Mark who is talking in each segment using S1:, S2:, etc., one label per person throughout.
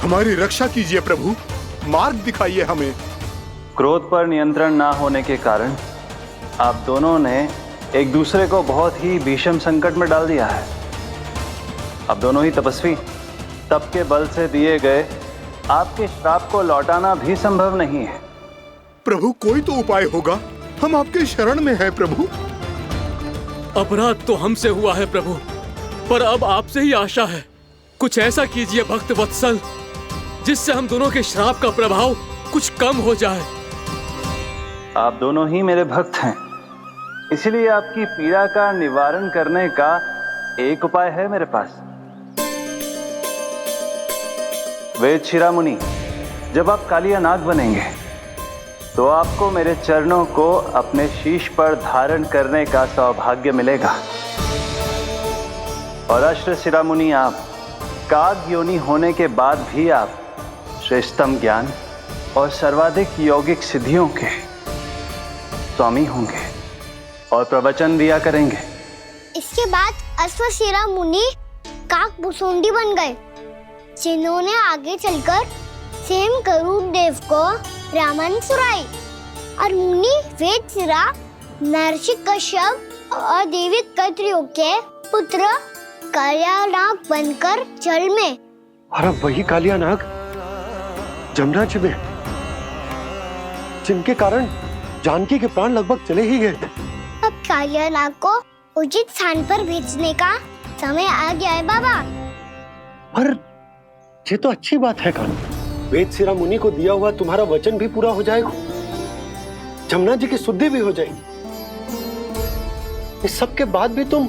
S1: हमारी रक्षा कीजिए प्रभु, मार्ग दिखाइए हमें।
S2: क्रोध पर नियंत्रण ना होने के कारण आप दोनों ने एक दूसरे को बहुत ही भीषण संकट में डाल दिया है। आप दोनों ही तपस्वी, तप के बल से दिए गए आपके श्राप को लौटाना भी संभव नहीं है।
S1: प्रभु कोई तो उपाय होगा, हम आपके शरण में हैं प्रभु।
S3: अपराध तो हमसे हुआ है प्रभु, पर अब आपसे ही आशा है। कुछ ऐसा कीजिए भक्त वत्सल, जिससे हम दोनों के श्राप का प्रभाव कुछ कम हो जाए।
S2: आप दोनों ही मेरे भक्त हैं, इसलिए आपकी पीड़ा का निवारण करने का एक उपाय है मेरे पास। वेद शिरामुनि, जब आप कालिया नाग बनेंगे तो आपको मेरे चरणों को अपने शीश पर धारण करने का सौभाग्य मिलेगा। और अश्र शिरामुनि, आप काग योनि होने के बाद भी आप श्रेष्ठतम ज्ञान और सर्वाधिक यौगिक सिद्धियों के स्वामी होंगे और प्रवचन दिया करेंगे।
S4: इसके बाद अश्वशिरा मुनि काकभुसुंडी बन गए, जिन्होंने आगे चलकर स्वयं गरुड़ देव को रामायण सुनाई। और मुनि वेदशिरा, महर्षि कश्यप और देवी कत्रियों के पुत्र कालिया नाग बनकर जल में।
S5: और अब वही कालिया नाग जमुना जी में, जिनके कारण जानकी के प्राण लगभग चले ही गए थे।
S4: अब कालिया नाग को उचित स्थान पर भेजने का समय आ गया है बाबा।
S5: पर ये तो अच्छी बात है कान्हा, वेदशिरा मुनि को दिया हुआ तुम्हारा वचन भी पूरा हो जाएगा, जमुना जी की शुद्धि भी हो जाएगी। इस सब के बाद भी तुम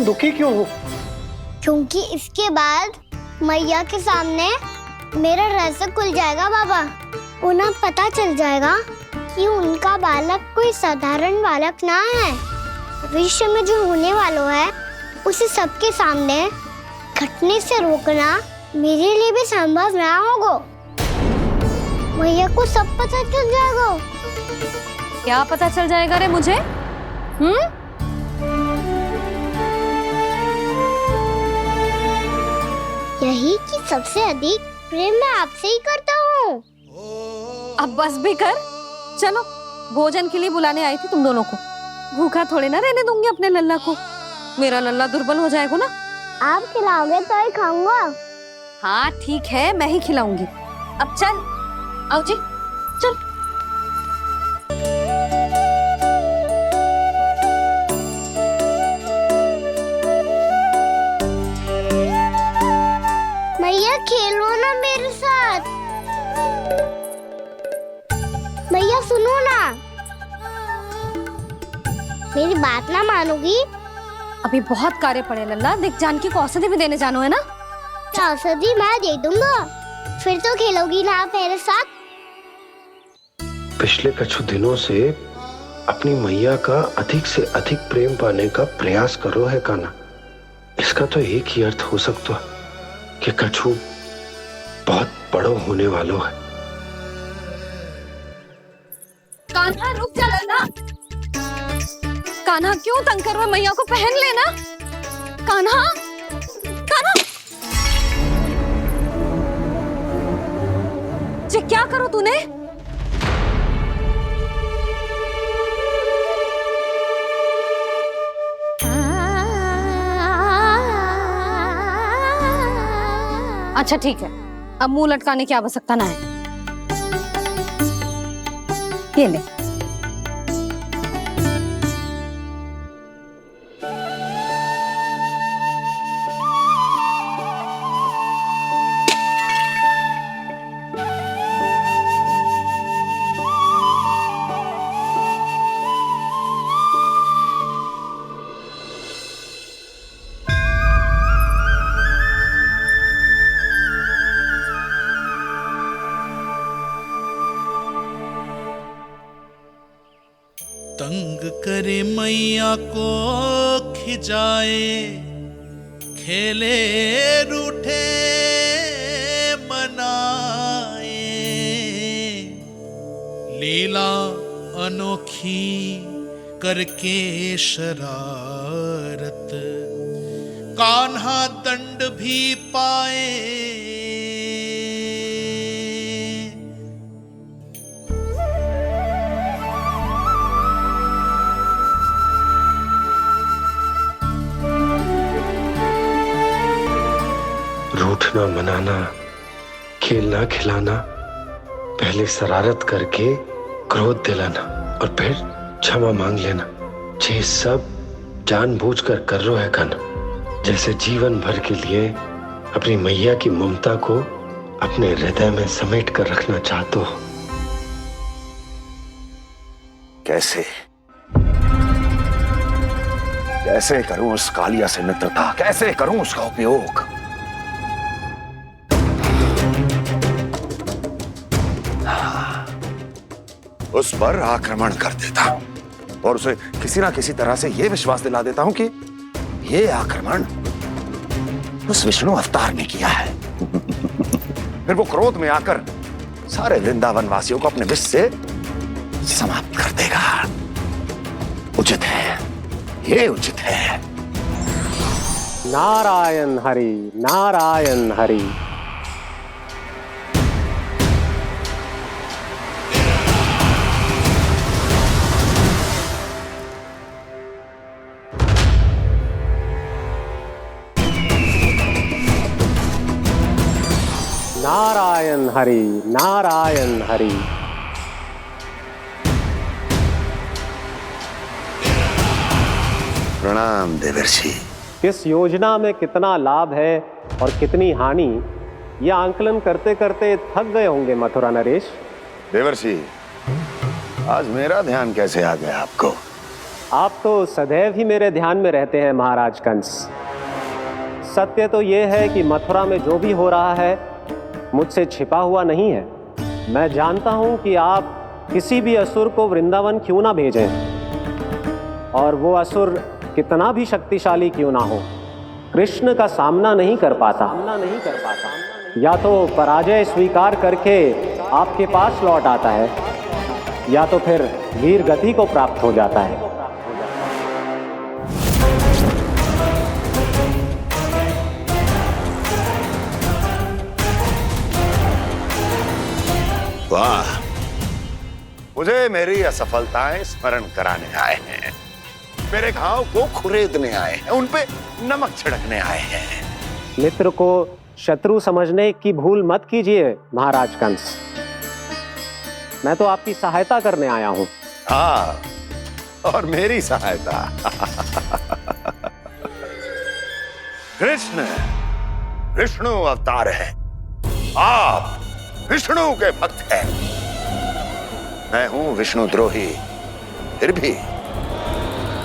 S5: दुखी क्यों हो?
S4: क्योंकि इसके बाद मैया के सामने मेरा रहस्य खुल जाएगा बाबा। उन्हें पता चल जाएगा कि उनका बालक कोई साधारण बालक ना है। भविष्य में जो होने वाला है उसे सबके सामने घटने से रोकना मेरे लिए भी संभव ना होगा। मैया को सब पता चल जाएगा।
S6: क्या पता चल जाएगा रे मुझे?
S4: यही कि सबसे अधिक प्रेम मैं आपसे ही करता हूँ।
S6: अब बस भी कर, चलो भोजन के लिए बुलाने आई थी तुम दोनों को। भूखा थोड़े ना रहने दूंगी अपने लल्ला को, मेरा लल्ला दुर्बल हो जाएगा ना।
S4: आप खिलाओगे तो ही खाऊंगा।
S6: हाँ ठीक है, मैं ही खिलाऊंगी। अब चल, आओ जी, चल।
S4: मैया खेलो ना मेरे साथ। मैया सुनो ना, मेरी बात ना मानोगी?
S6: अभी बहुत कार्य पड़े लल्ला, देख जानकी को औषधि भी देने जानो है ना।
S4: औषधि मैं दे दूंगा, फिर तो खेलोगी ना आप मेरे साथ?
S5: पिछले कुछ दिनों से अपनी मैया का अधिक से अधिक प्रेम पाने का प्रयास करो है कान्हा। इसका तो एक ही अर्थ हो सकता है कि कछु बहुत बड़ो होने वालों है।
S6: कान्हा रुक जा लल्ला। कान्हा क्यों तंग कर रहा है? मैया को पहन लेना। कान्हा, कान्हा, ये क्या करो तूने? अच्छा ठीक है, अब मुंह लटकाने की आवश्यकता ना है। ये ले।
S7: तंग करे मैया को खिजाए, खेले रूठे मनाए, लीला अनोखी करके शरारत, कान्हा दंड भी पाए
S5: रूठना मनाना, खेलना खिलाना, पहले शरारत करके क्रोध दिलाना और फिर क्षमा मांग लेना, ये सब जानबूझकर कर रहे हैं कान्हा। जैसे जीवन भर के लिए अपनी मैया की ममता को अपने हृदय में समेट कर रखना चाहते हो।
S8: कैसे कैसे करूं उस कालिया से मित्रता, कैसे करूं उसका उपयोग? उस पर आक्रमण कर देता हूं और उसे किसी ना किसी तरह से यह विश्वास दिला देता हूं कि यह आक्रमण उस विष्णु अवतार ने किया है। फिर वो क्रोध में आकर सारे वृंदावन वासियों को अपने विष से समाप्त कर देगा। उचित है, ये उचित है।
S9: नारायण हरि, नारायण हरि। नारायण हरि, नारायण हरि।
S8: प्रणाम देवर्षि।
S9: इस योजना में कितना लाभ है और कितनी हानि, यह आंकलन करते करते थक गए होंगे मथुरा नरेश।
S8: देवर्षि, आज मेरा ध्यान कैसे आ गया आपको?
S9: आप तो सदैव ही मेरे ध्यान में रहते हैं महाराज कंस। सत्य तो यह है कि मथुरा में जो भी हो रहा है मुझसे छिपा हुआ नहीं है। मैं जानता हूं कि आप किसी भी असुर को वृंदावन क्यों ना भेजें, और वो असुर कितना भी शक्तिशाली क्यों ना हो, कृष्ण का सामना नहीं कर पाता। या तो पराजय स्वीकार करके आपके पास लौट आता है, या तो फिर वीर गति को प्राप्त हो जाता है।
S8: वाह, मुझे मेरी असफलताएं स्मरण कराने आए हैं, मेरे घाव को खुरेदने आए हैं, उन पे नमक छिड़कने आए हैं।
S9: मित्र को शत्रु समझने की भूल मत कीजिए महाराज कंस। मैं तो आपकी सहायता करने आया हूं।
S8: हाँ, और मेरी सहायता। कृष्ण विष्णु अवतार है, आप विष्णु के भक्त हैं। मैं हूं विष्णु द्रोही, फिर भी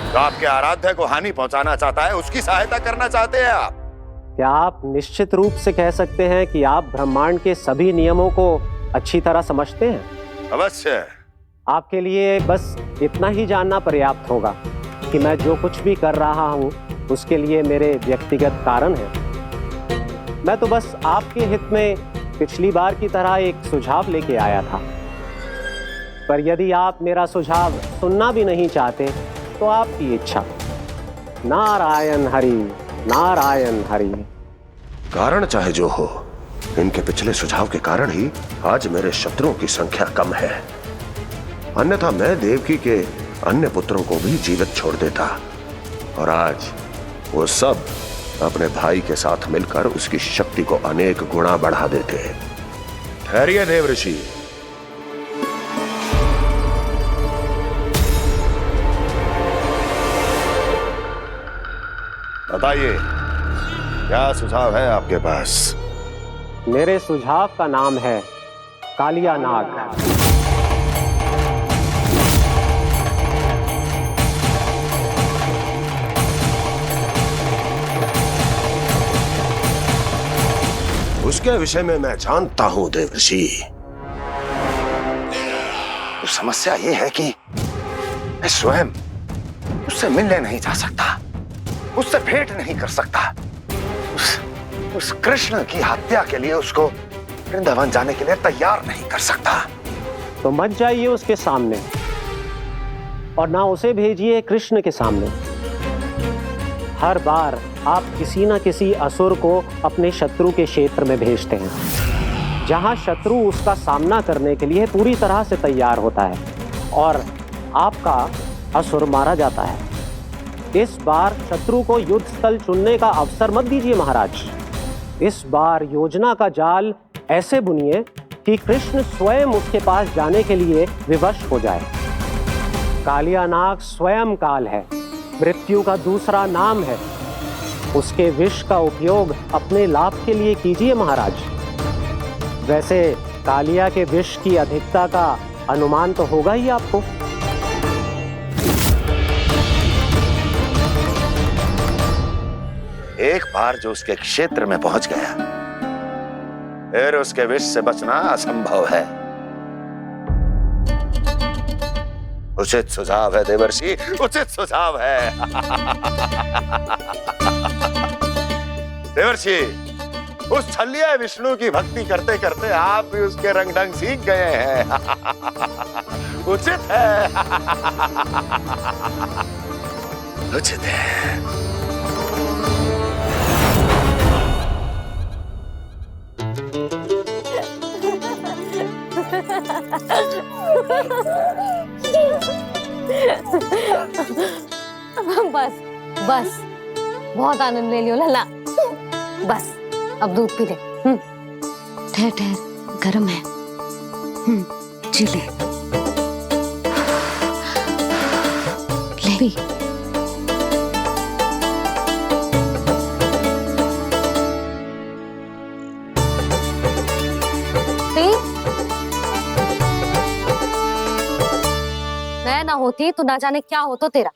S8: तो आपके आराध्य को हानि पहुंचाना चाहता है, उसकी सहायता करना चाहते हैं आप।
S9: क्या आप निश्चित रूप से कह सकते हैं कि आप ब्रह्मांड के सभी नियमों को अच्छी तरह समझते हैं?
S8: अवश्य।
S9: आपके लिए बस इतना ही जानना पर्याप्त होगा कि मैं जो कुछ भी कर रहा हूं उसके लिए मेरे व्यक्तिगत कारण हैं। मैं तो बस आपके हित में पिछली बार की तरह एक सुझाव लेके आया था, पर यदि आप मेरा सुझाव सुनना भी नहीं चाहते तो आपकी इच्छा। नारायण हरि, नारायण हरि।
S8: कारण चाहे जो हो, इनके पिछले सुझाव के कारण ही आज मेरे शत्रुओं की संख्या कम है। अन्यथा मैं देवकी के अन्य पुत्रों को भी जीवित छोड़ देता, और आज वो सब अपने भाई के साथ मिलकर उसकी शक्ति को अनेक गुणा बढ़ा देते। ठहरिए देवऋषि, बताइए क्या सुझाव है आपके पास?
S9: मेरे सुझाव का नाम है कालिया नाग।
S8: उसके विषय में मैं जानता हूं देवर्षि। तो समस्या यह है कि मैं स्वयं उससे मिलने नहीं जा सकता, उससे भेंट नहीं कर सकता। उस कृष्ण की हत्या के लिए उसको वृंदावन जाने के लिए तैयार नहीं कर सकता।
S9: तो मत जाइए उसके सामने, और ना उसे भेजिए कृष्ण के सामने। हर बार आप किसी न किसी असुर को अपने शत्रु के क्षेत्र में भेजते हैं, जहां शत्रु उसका सामना करने के लिए पूरी तरह से तैयार होता है और आपका असुर मारा जाता है। इस बार शत्रु को युद्ध स्थल चुनने का अवसर मत दीजिए महाराज। इस बार योजना का जाल ऐसे बुनिए कि कृष्ण स्वयं उसके पास जाने के लिए विवश हो जाए। कालिया नाग स्वयं काल है, मृत्यु का दूसरा नाम है। उसके विष का उपयोग अपने लाभ के लिए कीजिए महाराज। वैसे कालिया के विष की अधिकता का अनुमान तो होगा ही आपको।
S8: एक बार जो उसके क्षेत्र में पहुंच गया, फिर उसके विष से बचना असंभव है। उचित सुझाव है देवर्षि, उचित सुझाव है। देवर्षि, उस छलिया विष्णु की भक्ति करते करते आप भी उसके रंग ढंग सीख गए हैं। उचित है, उचित है।
S6: बस बस, बहुत आनंद ले लियो लल्ला। बस अब दूध पी ले।
S10: ठहर ठहर, गर्म है। जी ले। ले।
S6: मैं ना होती तो ना जाने क्या होता तेरा।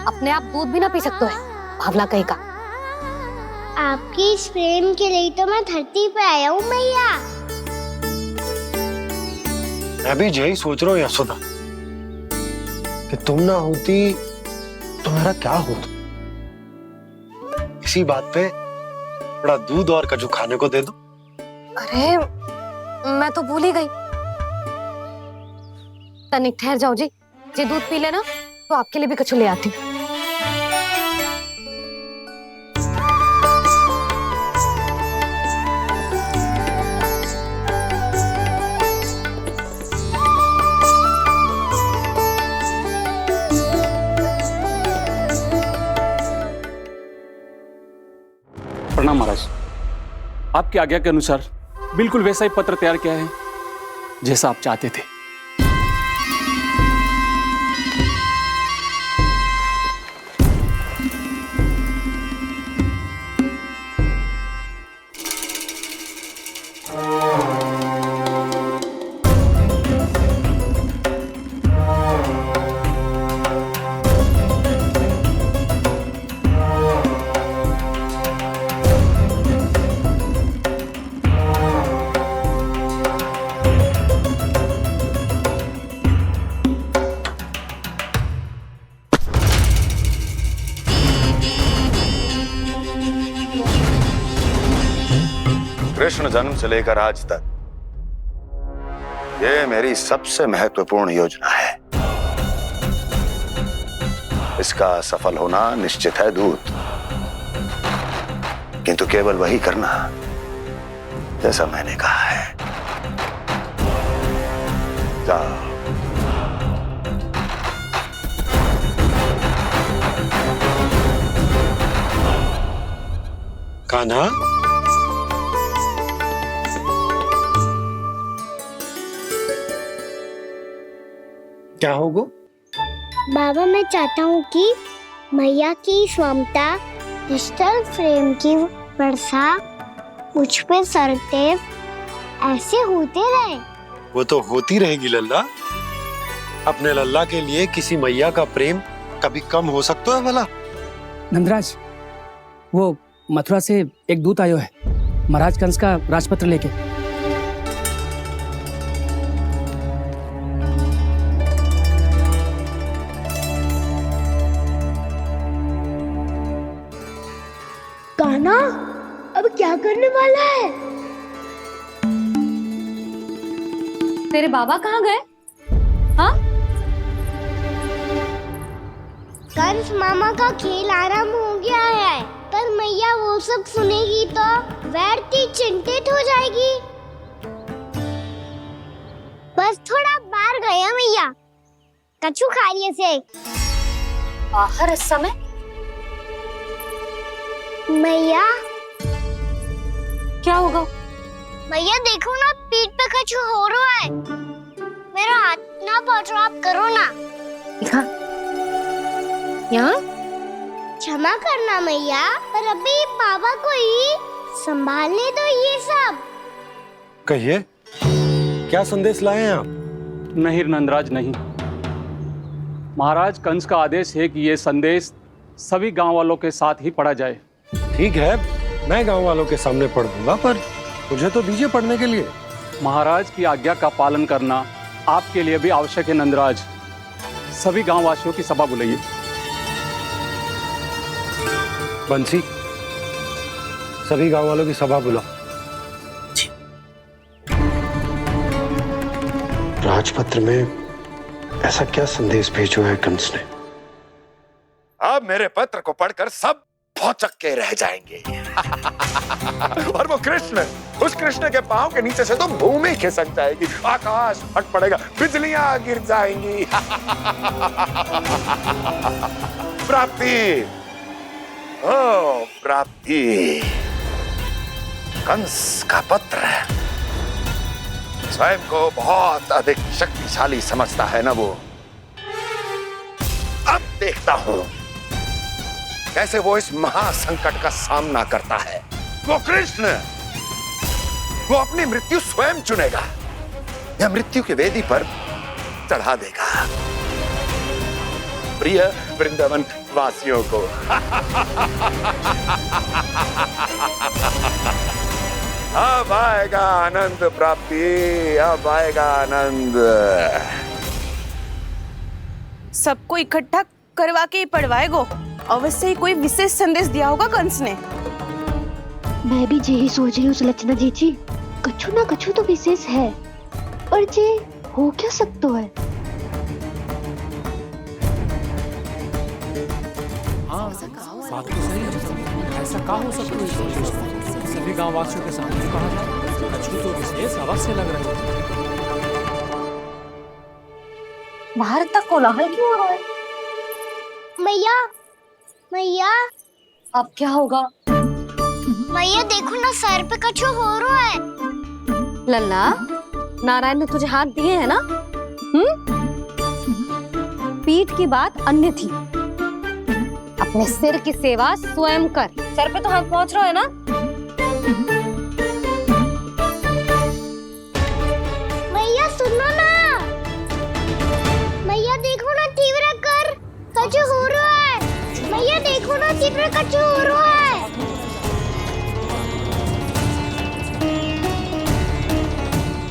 S6: अपने आप दूध भी ना पी सकते है, भावला कहीं का।
S4: आपकी इस प्रेम के लिए तो मैं धरती पे आया हूँ मैया।
S5: मैं भी यही सोच रहा हूँ यशोदा कि तुम ना होती तो मेरा क्या होता। इसी बात पे थोड़ा दूध और कजू खाने को दे दो।
S6: अरे मैं तो भूल ही गई। तनिक ठहर जाओ जी, दूध पी लेना तो आपके लिए भी कछु ले आती।
S3: प्रणाम महाराज। आपकी आज्ञा के अनुसार बिल्कुल वैसा ही पत्र तैयार किया है जैसा आप चाहते थे।
S8: कृष्ण जन्म से लेकर आज तक ये मेरी सबसे महत्वपूर्ण योजना है। इसका सफल होना निश्चित है दूत, किंतु केवल वही करना जैसा मैंने कहा है। जाओ।
S5: कान्हा, क्या होगा?
S4: बाबा मैं चाहता हूँ कि मैया की ममता क्रिस्टल फ्रेम की वर्षा मुझ पे सरते ऐसे होते रहे।
S5: वो तो होती रहेगी लल्ला। अपने लल्ला के लिए किसी मैया का प्रेम कभी कम हो सकता है भला?
S11: नंदराज, वो मथुरा से एक दूत आयो है महाराज कंस का राजपत्र लेके।
S4: कान्हा अब क्या करने वाला है?
S6: तेरे बाबा कहाँ गए? हाँ?
S4: कंस मामा का खेल आरंभ हो गया है, पर मैया वो सब सुनेगी तो व्यर्थ चिंतित हो जाएगी। बस थोड़ा बाहर गया मैया, कछु खा लिये से।
S6: बाहर इस समय?
S4: मैया
S6: क्या होगा?
S4: भैया देखो ना, पीठ पे कुछ हो रहा है। मेरा हाथ ना पहुंचो, आप करो ना।
S6: दिखा यहाँ।
S4: क्षमा करना मैया, पर अभी बाबा को ही संभालने दो ये सब।
S5: कहिए, क्या संदेश लाए हैं आप?
S3: नहीं नंदराज, नहीं। महाराज कंस का आदेश है कि ये संदेश सभी गांव वालों के साथ ही पढ़ा जाए।
S5: ठीक है, मैं गांव वालों के सामने पढ़ दूंगा, पर मुझे तो दीजिए पढ़ने के लिए।
S3: महाराज की आज्ञा का पालन करना आपके लिए भी आवश्यक है नंदराज। सभी गांव वासियों की सभा बुलाइए।
S5: बंसी, सभी गांव वालों की सभा बुलाओ। राजपत्र में ऐसा क्या संदेश भेजो है कंस ने?
S8: अब मेरे पत्र को पढ़कर सब भौचक के रह जाएंगे। और वो कृष्ण, उस कृष्ण के पांव के नीचे से तो भूमि खिसक जाएगी, आकाश फट पड़ेगा, बिजलियां गिर जाएंगी। प्राप्ति, ओ प्राप्ति, कंस का पत्र। स्वयं को बहुत अधिक शक्तिशाली समझता है ना वो। अब देखता हूं कैसे वो इस महासंकट का सामना करता है। वो कृष्ण, वो अपनी मृत्यु स्वयं चुनेगा या मृत्यु की वेदी पर चढ़ा देगा। प्रिय वृंदावन वासियों को अब आएगा आनंद प्राप्ति, अब आएगा आनंद।
S12: सबको इकट्ठा करवा के ही पढ़वाएगो। अवश्य ही कोई विशेष संदेश दिया होगा कंस ने।
S10: मैं भी यही सोच रही हूँ सुलक्षणा जीजी, कछु ना कछु तो विशेष है, पर जे हो क्या सकता है?
S11: हाँ, बात तो सही है। ऐसा क्या हो सकता है? सभी गांव वासियों के सामने कहा जाए, कछु तो विशेष अवश्य लग रहे हैं।
S6: बाहर तक कोलाहल क्यों हो रहा है?
S4: मैया, मैया,
S6: अब क्या होगा?
S4: मैया देखो ना, सर पे कुछ हो रहा है।
S6: लल्ला, नारायण ने तुझे हाथ दिए हैं ना? पीठ की बात अन्य थी। अपने सिर की सेवा स्वयं कर। सर पे तो हाथ पहुंच रहा है ना?
S4: मैया सुनो ना, मैया देखो ना, तीव्र कर कुछ हो रहा है। मैया देखो ना, तीव्र कुछ हो रहा है।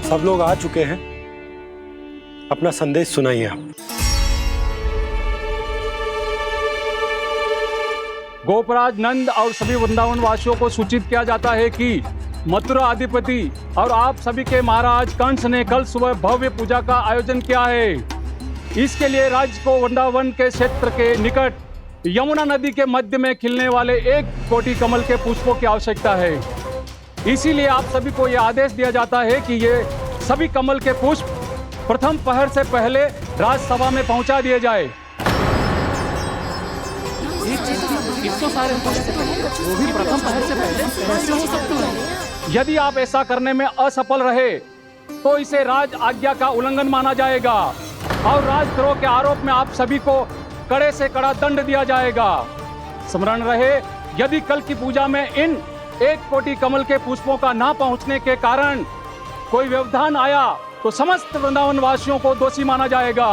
S5: सब लोग आ चुके हैं, अपना संदेश सुनाइए आप।
S3: गोपराज नंद और सभी वृंदावन वासियों को सूचित किया जाता है कि मथुरा अधिपति और आप सभी के महाराज कंस ने कल सुबह भव्य पूजा का आयोजन किया है। इसके लिए राज्य को वृंदावन के क्षेत्र के निकट यमुना नदी के मध्य में खिलने वाले 1 कोटि कमल के पुष्पों की आवश्यकता है। इसीलिए आप सभी को यह आदेश दिया जाता है कि ये सभी कमल के पुष्प प्रथम पहर से पहले राजसभा में पहुंचा दिए जाए।
S11: इतने सारे वो भी प्रथम पहर से पहले कैसे हो सकते हैं?
S3: यदि आप ऐसा करने में असफल रहे तो इसे राज आज्ञा का उल्लंघन माना जाएगा और राजद्रोह के आरोप में आप सभी को कड़े से कड़ा दंड दिया जाएगा। स्मरण रहे, यदि कल की पूजा में इन 1 कोटि कमल के पुष्पों का ना पहुंचने के कारण कोई व्यवधान आया तो समस्त वृंदावन वासियों को दोषी माना जाएगा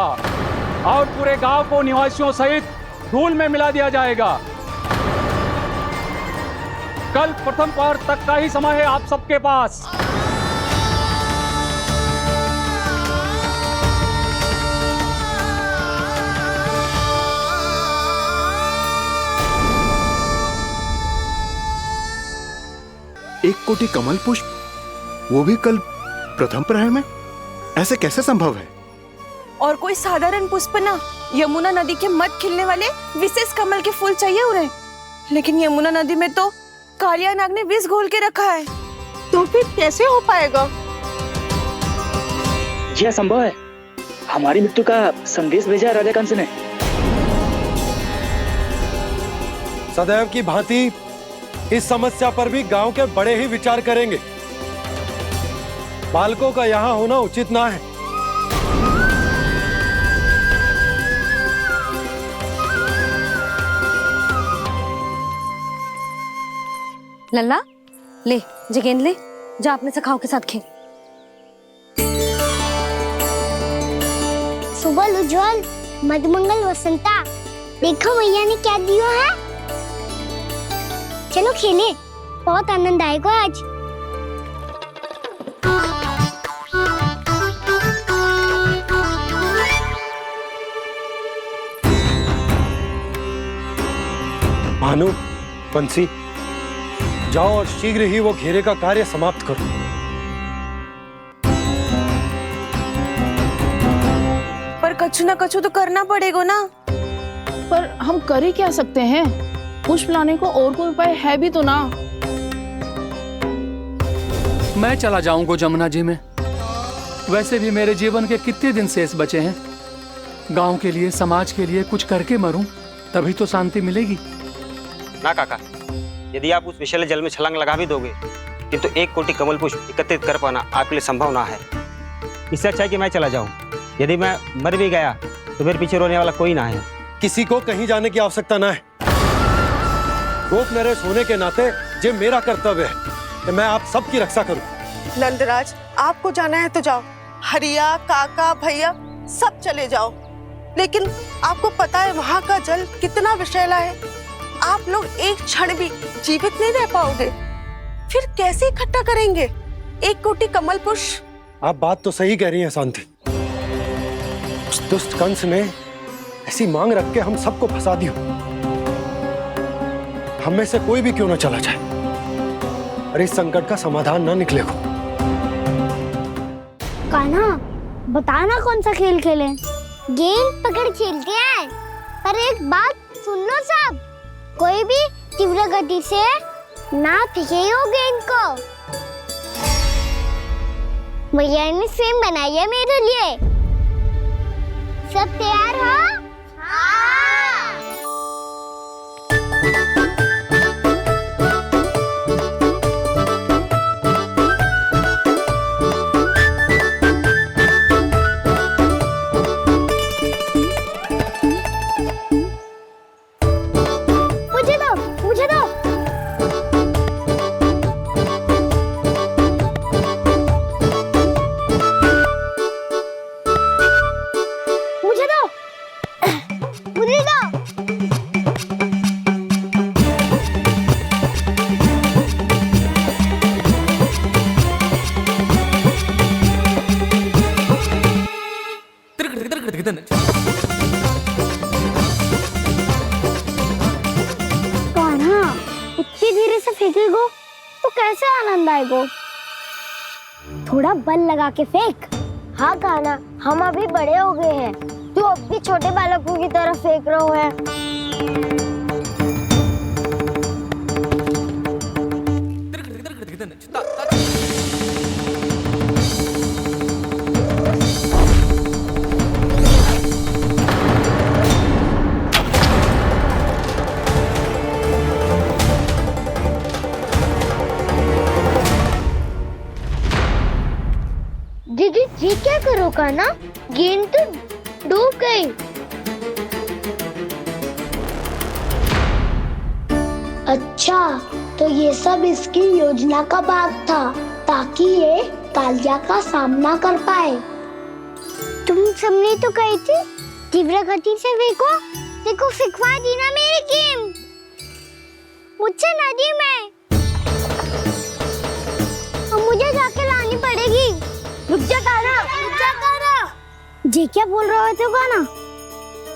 S3: और पूरे गांव को निवासियों सहित धूल में मिला दिया जाएगा। कल प्रथम पहर तक का ही समय है आप सबके पास।
S1: एक कोटि कमल पुष्प, वो भी कल प्रथम प्रहर में? ऐसे कैसे संभव है?
S12: और कोई साधारण पुष्प ना, यमुना नदी के मध्य खिलने वाले विशेष कमल के फूल चाहिए उन्हें। लेकिन यमुना नदी में तो कालिया नाग ने विष घोल के रखा है, तो फिर कैसे हो पाएगा?
S13: यह संभव है। हमारी मृत्यु का संदेश भेजा राजा कंस ने।
S5: सदैव की भांति
S14: इस समस्या पर भी गांव के बड़े ही विचार करेंगे। बालकों का यहाँ होना उचित ना है।
S6: लल्ला ले जे गेंद ले, जा अपने सखाओं के साथ खेल।
S4: सुबह उज्जवल, मधुमंगल वसंता, देखो मैया ने क्या दिया है। चलो खेलें, बहुत आनंद आएगा आज।
S14: भानु, बंसी, जाओ और शीघ्र ही वो घेरे का कार्य समाप्त करो।
S12: पर कछु ना कछु तो करना पड़ेगा ना।
S15: पर हम कर ही क्या सकते हैं? पुष्प लाने को और कोई उपाय है भी तो ना।
S11: मैं चला जाऊंगा जमुना जी में। वैसे भी मेरे जीवन के कितने दिन शेष बचे हैं। गांव के लिए, समाज के लिए कुछ करके मरूं, तभी तो शांति मिलेगी।
S16: ना काका, यदि आप उस विषैले जल में छलांग लगा भी दोगे, किंतु 1 कोटि कमल पुष्प एकत्रित कर पाना आपके लिए संभव ना है। इससे अच्छा है कि मैं चला जाऊं। यदि मैं मर भी गया तो मेरे पीछे रोने वाला कोई ना है।
S14: किसी को कहीं जाने की आवश्यकता ना है। गोप नरेश होने के नाते ये मेरा कर्तव्य है कि मैं आप सबकी रक्षा करूं।
S17: नंदराज, आपको जाना है तो जाओ। हरिया, काका, भैया सब चले जाओ। लेकिन आपको पता है वहाँ का जल कितना विषैला है। आप लोग एक क्षण भी जीवित नहीं रह पाओगे। फिर कैसे इकट्ठा करेंगे 1 कोटि कमल पुष्प?
S14: आप बात तो सही कह रही हैं शांति। उस दुष्ट कंस ने ऐसी मांग रख के हम सबको फंसा दिया। हम में से कोई भी क्यों ना चला जाए और इस संकट का समाधान ना निकले को।
S4: कान्हा, बताना कौन सा खेल खेलें? गेंद पकड़ खेलते हैं। पर एक बात सुन लो सब, कोई भी तीव्र गति से ना फेंकेगा गेंद को। भैया ने फ्रेम बनाई है मेरे लिए। सब तैयार हो? हाँ। मुझे दो। कान्हा, इतनी धीरे से फेंकेगो तो कैसे आनंद आएगो? थोड़ा बल लगा के फेंक। हाँ कान्हा, हम अभी बड़े हो गए हैं, तू अब भी छोटे बालकों की तरह फेंक रहा है। दीदी जी क्या करो कान्हा? गेंद तो डूब गई। अच्छा, तो ये सब इसकी योजना का भाग था ताकि ये कालिया का सामना कर पाए। तुम सबने तो कही थी तीव्र गति से फेंको। देखो फिकवा दी ना मेरी गेम। मुझसे नदी में। अब मुझे जाके लानी पड़ेगी। रुक जा कान्हा, रुक जा कान्हा। जी क्या बोल रहे थे कान्हा?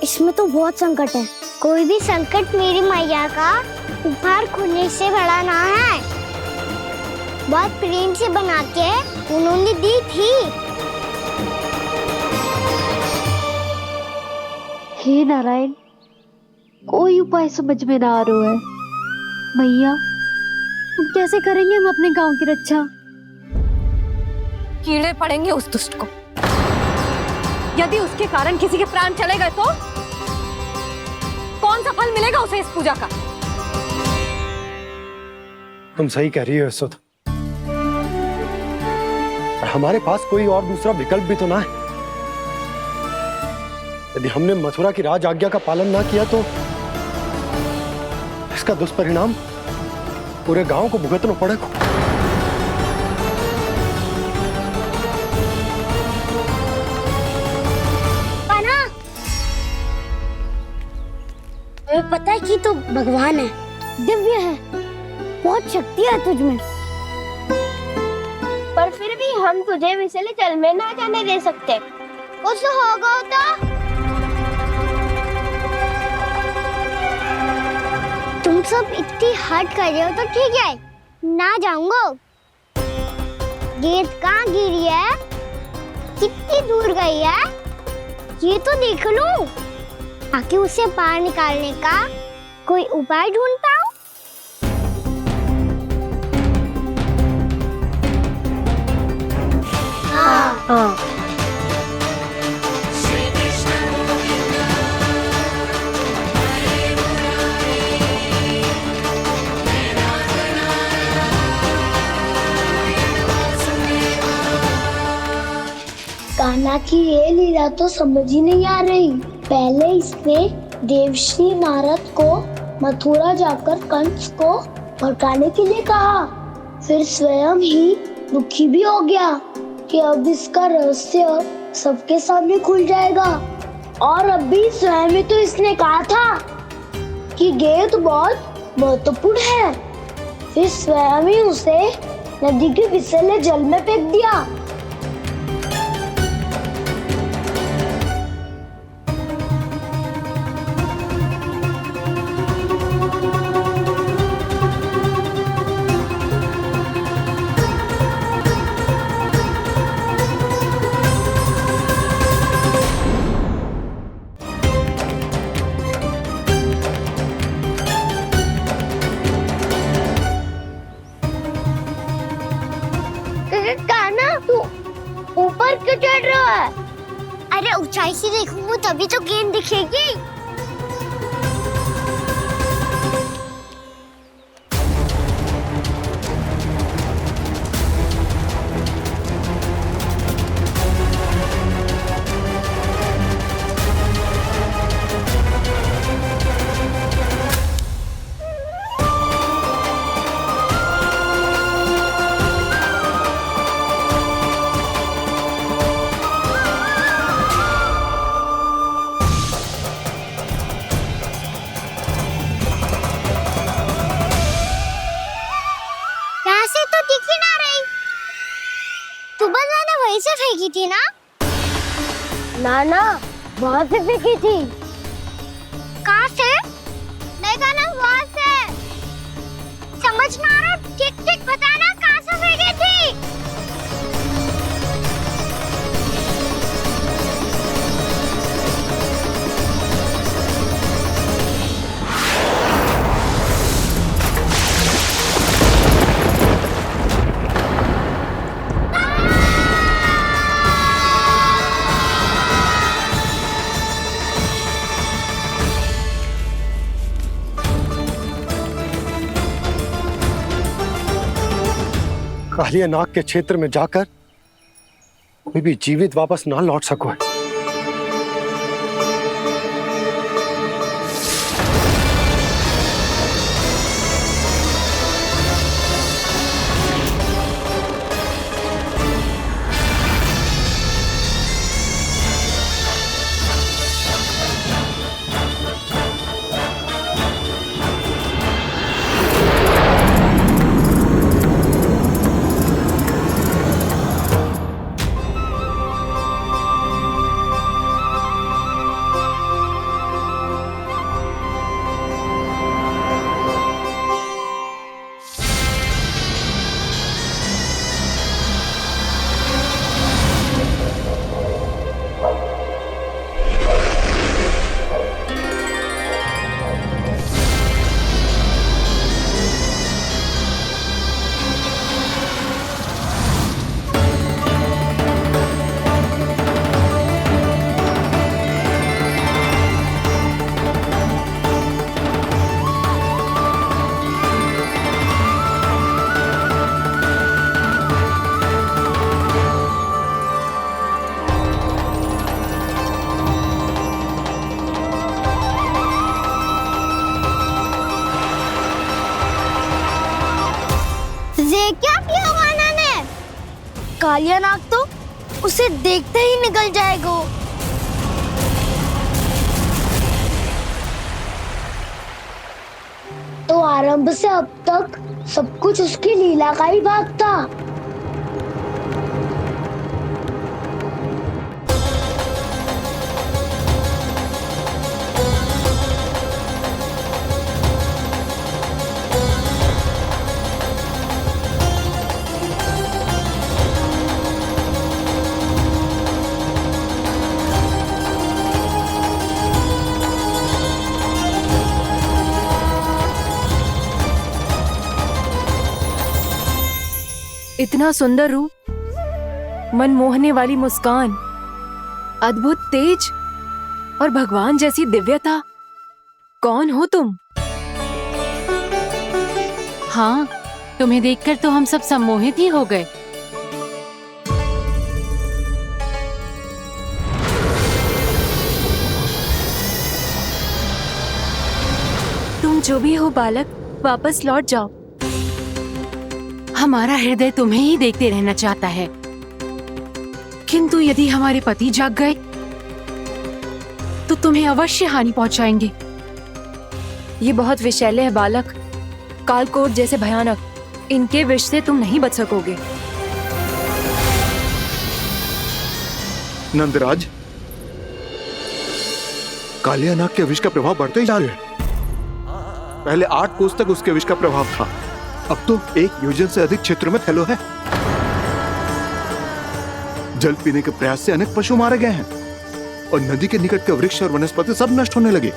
S4: इसमें तो बहुत संकट है। कोई भी संकट मेरी मैया का उपहार खोने से बड़ा ना है। बहुत प्रेम से बना के उन्होंने दी थी।
S10: हे नारायण, कोई उपाय समझ में ना आ रहा है। मैया, अब कैसे करेंगे हम अपने गांव की रक्षा?
S6: कीड़े पड़ेंगे उस दुष्ट को। यदि उसके कारण किसी के प्राण चले गए तो कौन सा फल मिलेगा उसे इस पूजा का?
S14: तुम सही कह रही हो सुध। और हमारे पास कोई और दूसरा विकल्प भी तो ना है। यदि हमने मथुरा की राज आज्ञा का पालन ना किया तो इसका दुष्परिणाम पूरे गांव को भुगतना पड़ेगा।
S4: कान्हा, तुम्हें पता है कि तू भगवान है, दिव्य है, बहुत शक्ति है तुझ में, पर फिर भी हम तुझे विषैले जल में ना जाने दे सकते। कुछ होगा तो तुम सब इतनी हट कर रहे हो तो ठीक है, ना जाऊंगा। गेंद कहाँ गिरी है, कितनी दूर गई है, ये तो देख लूं, ताकि उसे बाहर निकालने का कोई उपाय ढूंढ पाऊं। हाँ। कान्हा की ये लीला तो समझ ही नहीं आ रही। पहले इसने देवश्री नारद को मथुरा जाकर कंस को भड़काने के लिए कहा, फिर स्वयं ही दुखी भी हो गया कि अब इसका रहस्य सबके सामने खुल जाएगा। और अभी स्वयं ही तो इसने कहा था कि गेंद बहुत महत्वपूर्ण है, फिर स्वयं ही उसे नदी के विषैले जल में फेंक दिया। ऊपर क्यों चढ़ रहा है? अरे ऊंचाई से देखूंगा तभी तो गेंद दिखेगी। से फेंकी थी ना? ना वहाँ से फेंकी थी। कहाँ से? देखा ना वहाँ से। समझ ना आ रहा, ठीक बताना कहाँ से फेंकी थी?
S14: कालिया नाग के क्षेत्र में जाकर कोई भी जीवित वापस ना लौट सको।
S4: कालिया नाग तो उसे देखते ही निकल जाएगा। तो आरंभ से अब तक सब कुछ उसकी लीला का ही भाग था।
S12: इतना सुंदर रूप, मन मोहने वाली मुस्कान, अद्भुत तेज और भगवान जैसी दिव्यता। कौन हो तुम?
S18: हाँ, तुम्हें देखकर तो हम सब सम्मोहित ही हो गए।
S12: तुम जो भी हो बालक, वापस लौट जाओ।
S18: हमारा हृदय तुम्हें ही देखते रहना चाहता है, किंतु यदि हमारे पति जाग गए तो तुम्हें अवश्य हानि पहुंचाएंगे।
S12: ये बहुत विषैले है बालक, कालकोट जैसे भयानक। इनके विष से तुम नहीं बच सकोगे।
S1: नंदराज, कालिया नाग के विष का प्रभाव बढ़ते ही जा रहा है। पहले 8 कोस तक उसके विष का प्रभाव था, अब तो 1 योजन से अधिक क्षेत्र में फैलो है। जल पीने के प्रयास से अनेक पशु मारे गए हैं और नदी के निकट के वृक्ष और वनस्पति सब नष्ट होने लगे।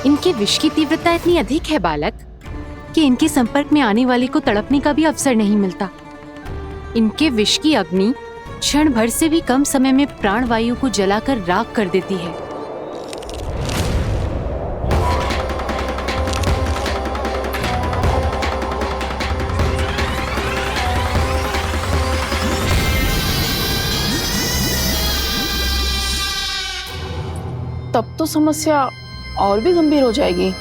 S18: इनके विष की तीव्रता इतनी अधिक है बालक कि इनके संपर्क में आने वाले को तड़पने का भी अवसर नहीं मिलता। इनके विष की अग्नि क्षण भर से भी कम समय में प्राणवायु को जलाकर राख कर देती है।
S15: तब तो समस्या और भी गंभीर हो जाएगी।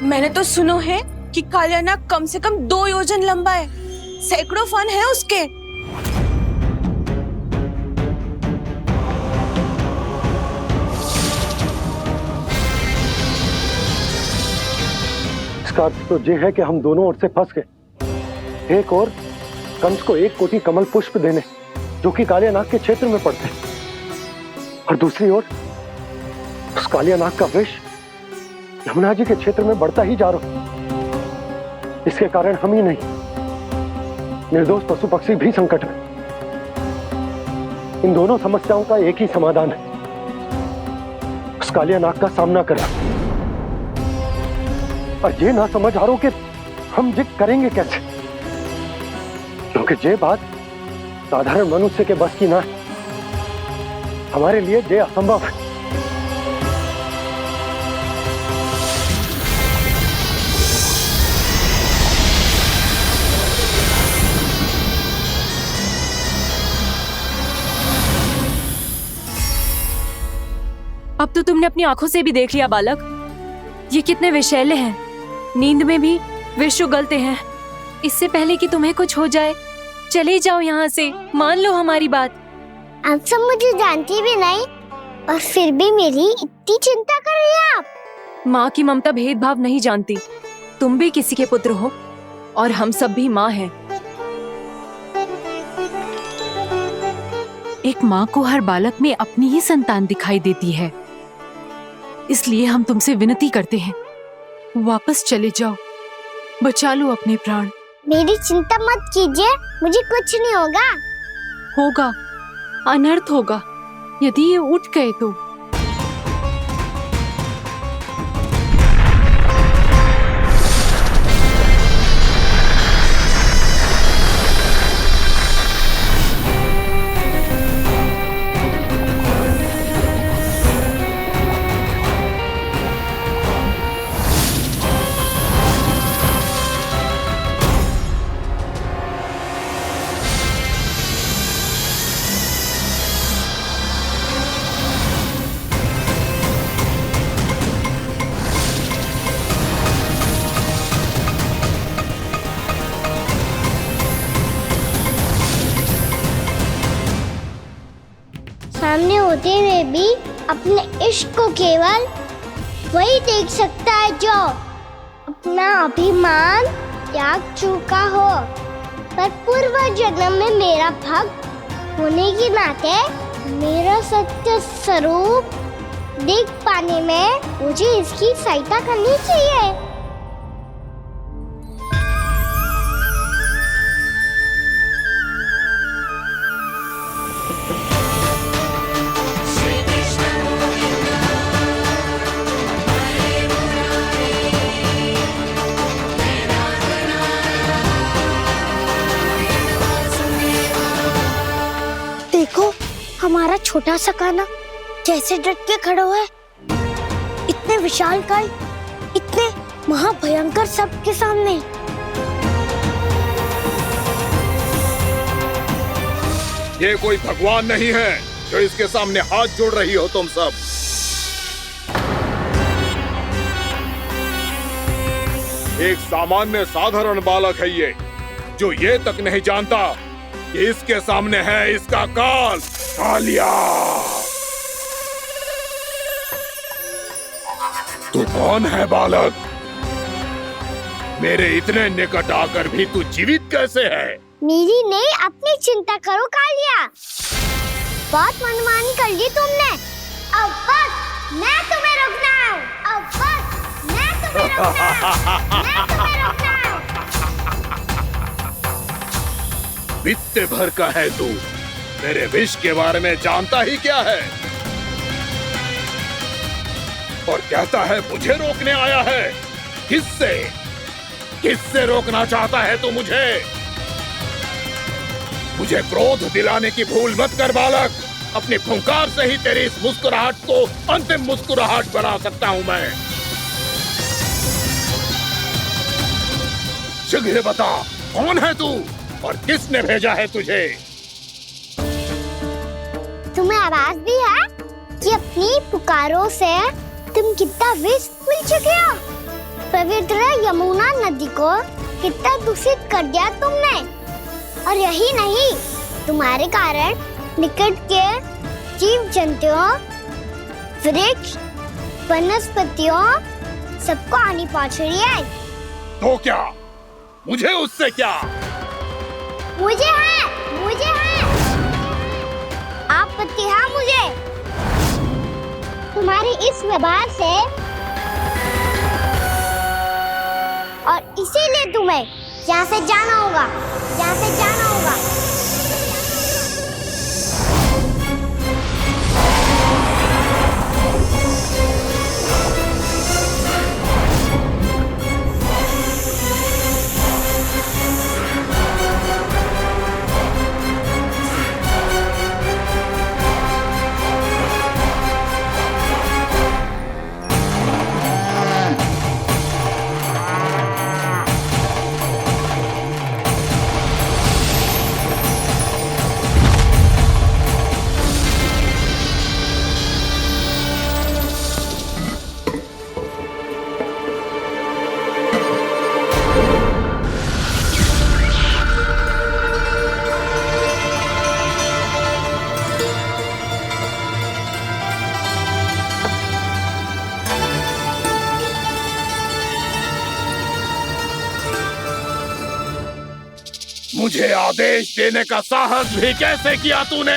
S12: मैंने तो सुनो है कि कालिया नाग कम से कम 2 योजन लंबा है, सैकड़ों फन है उसके।
S14: इसका अर्थ तो ये है कि हम दोनों ओर से फंस गए। एक और कंस को 1 कोटि कमल पुष्प देने जो कि कालिया नाग के क्षेत्र में पड़ते हैं, और दूसरी ओर उस कालिया नाग का विष यमुना जी के क्षेत्र में बढ़ता ही जा रहा। इसके कारण हम ही नहीं, निर्दोष पशु पक्षी भी संकट में। इन दोनों समस्याओं का एक ही समाधान है, उस कालिया नाग का सामना करना। और ये ना समझ आ रहा कि हम ये करेंगे कैसे, क्योंकि ये बात साधारण मनुष्य के बस की ना है। हमारे लिए ये असंभव है।
S12: अब तो तुमने अपनी आंखों से भी देख लिया बालक, ये कितने विषैले हैं। नींद में भी विष उगलते हैं। इससे पहले कि तुम्हें कुछ हो जाए, चले जाओ यहाँ से, मान लो हमारी बात।
S4: आप सब मुझे जानती भी नहीं और फिर भी मेरी इतनी चिंता कर रही हैं आप।
S12: माँ की ममता भेदभाव नहीं जानती। तुम भी किसी के पुत्र हो और हम सब भी माँ हैं।
S18: एक माँ को हर बालक में अपनी ही संतान दिखाई देती है, इसलिए हम तुमसे विनती करते हैं, वापस चले जाओ, बचा लो अपने प्राण।
S4: मेरी चिंता मत कीजिए, मुझे कुछ नहीं होगा।
S18: होगा, अनर्थ होगा यदि ये उठ गए तो।
S4: सामने होते हुए भी अपने इश्क को केवल वही देख सकता है जो अपना अभिमान त्याग चुका हो। पर पूर्व जन्म में मेरा भक्त होने के नाते मेरा सत्य स्वरूप देख पाने में मुझे इसकी सहायता करनी चाहिए। देखो हमारा छोटा सा कान्हा कैसे डट के खड़ा हुआ है, इतने विशालकाय, इतने महाभयंकर सबके सामने।
S19: ये कोई भगवान नहीं है जो इसके सामने हाथ जोड़ रही हो तुम सब। एक सामान्य साधारण बालक है ये, जो ये तक नहीं जानता कि इसके सामने है इसका काल, कालिया। तू कौन है बालक? मेरे इतने निकट आकर भी तू जीवित कैसे है?
S4: मेरी नहीं, अपनी चिंता करो कालिया। बहुत मनमानी कर ली तुमने। अब बस मैं तुम्हें रोकना हूँ। अब बस मैं तुम्हें रोकना हूँ। मैं तुम्हें रोकना हूँ।
S19: बित्ते भर का है तू, मेरे विष के बारे में जानता ही क्या है? और कहता है मुझे रोकने आया है। किससे? किससे रोकना चाहता है तू मुझे? मुझे क्रोध दिलाने की भूल मत कर बालक। अपनी फुंकार से ही तेरी इस मुस्कुराहट को अंतिम मुस्कुराहट बना सकता हूं मैं। शीघ्र बता, कौन है तू और किसने भेजा है तुझे?
S4: तुम्हें आवाज भी है कि अपनी पुकारों से तुम कितना विष भूल चुके हो। पवित्र यमुना नदी को कितना दूषित कर दिया तुमने। और यही नहीं, तुम्हारे कारण निकट के जीव जंतुओं, वृक्ष, वनस्पतियों सबको हानि पहुंच रही है।
S19: तो क्या? मुझे उससे क्या?
S4: मुझे है, मुझे है। आपत्ति है मुझे तुम्हारी इस व्यवहार से, और इसीलिए तुम्हें यहाँ से जाना होगा, यहाँ से जाना होगा।
S19: मुझे आदेश देने का साहस भी कैसे किया तूने?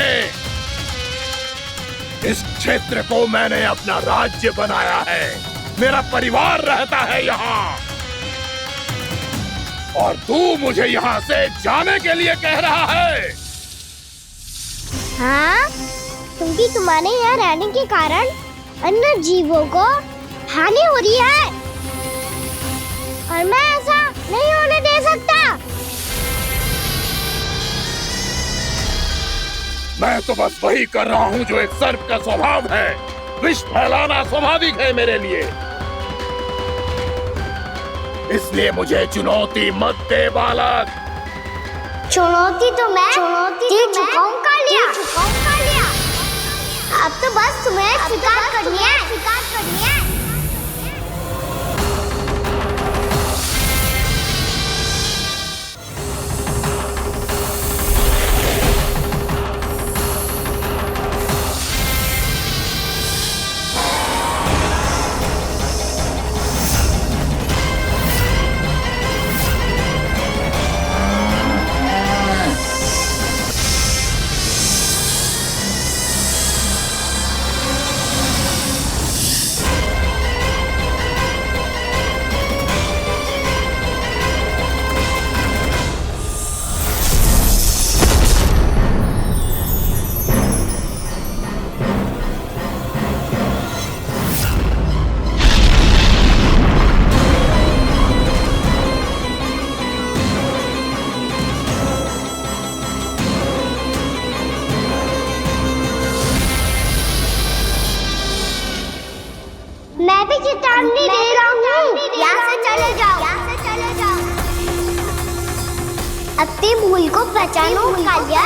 S19: इस क्षेत्र को मैंने अपना राज्य बनाया है, मेरा परिवार रहता है यहाँ, और तू मुझे यहाँ से जाने के लिए कह रहा है?
S4: हाँ, क्योंकि तुम्हारे यहाँ रहने के कारण अन्य जीवों को हानि हो रही है, और मैं ऐसा नहीं होने दे सकता।
S19: मैं तो बस वही कर रहा हूँ जो एक सर्प का स्वभाव है। विष फैलाना स्वाभाविक है मेरे लिए, इसलिए मुझे चुनौती मत दे बालक।
S4: चुनौती तो मैं दे चुका हूँ कालिया। अब तो बस तुम्हें स्वीकार करनी है। मैं भी चेतावनी दे रहा हूँ, यहाँ से चले जाओ, यहाँ से चले जाओ। अपनी भूल को पहचानो कालिया,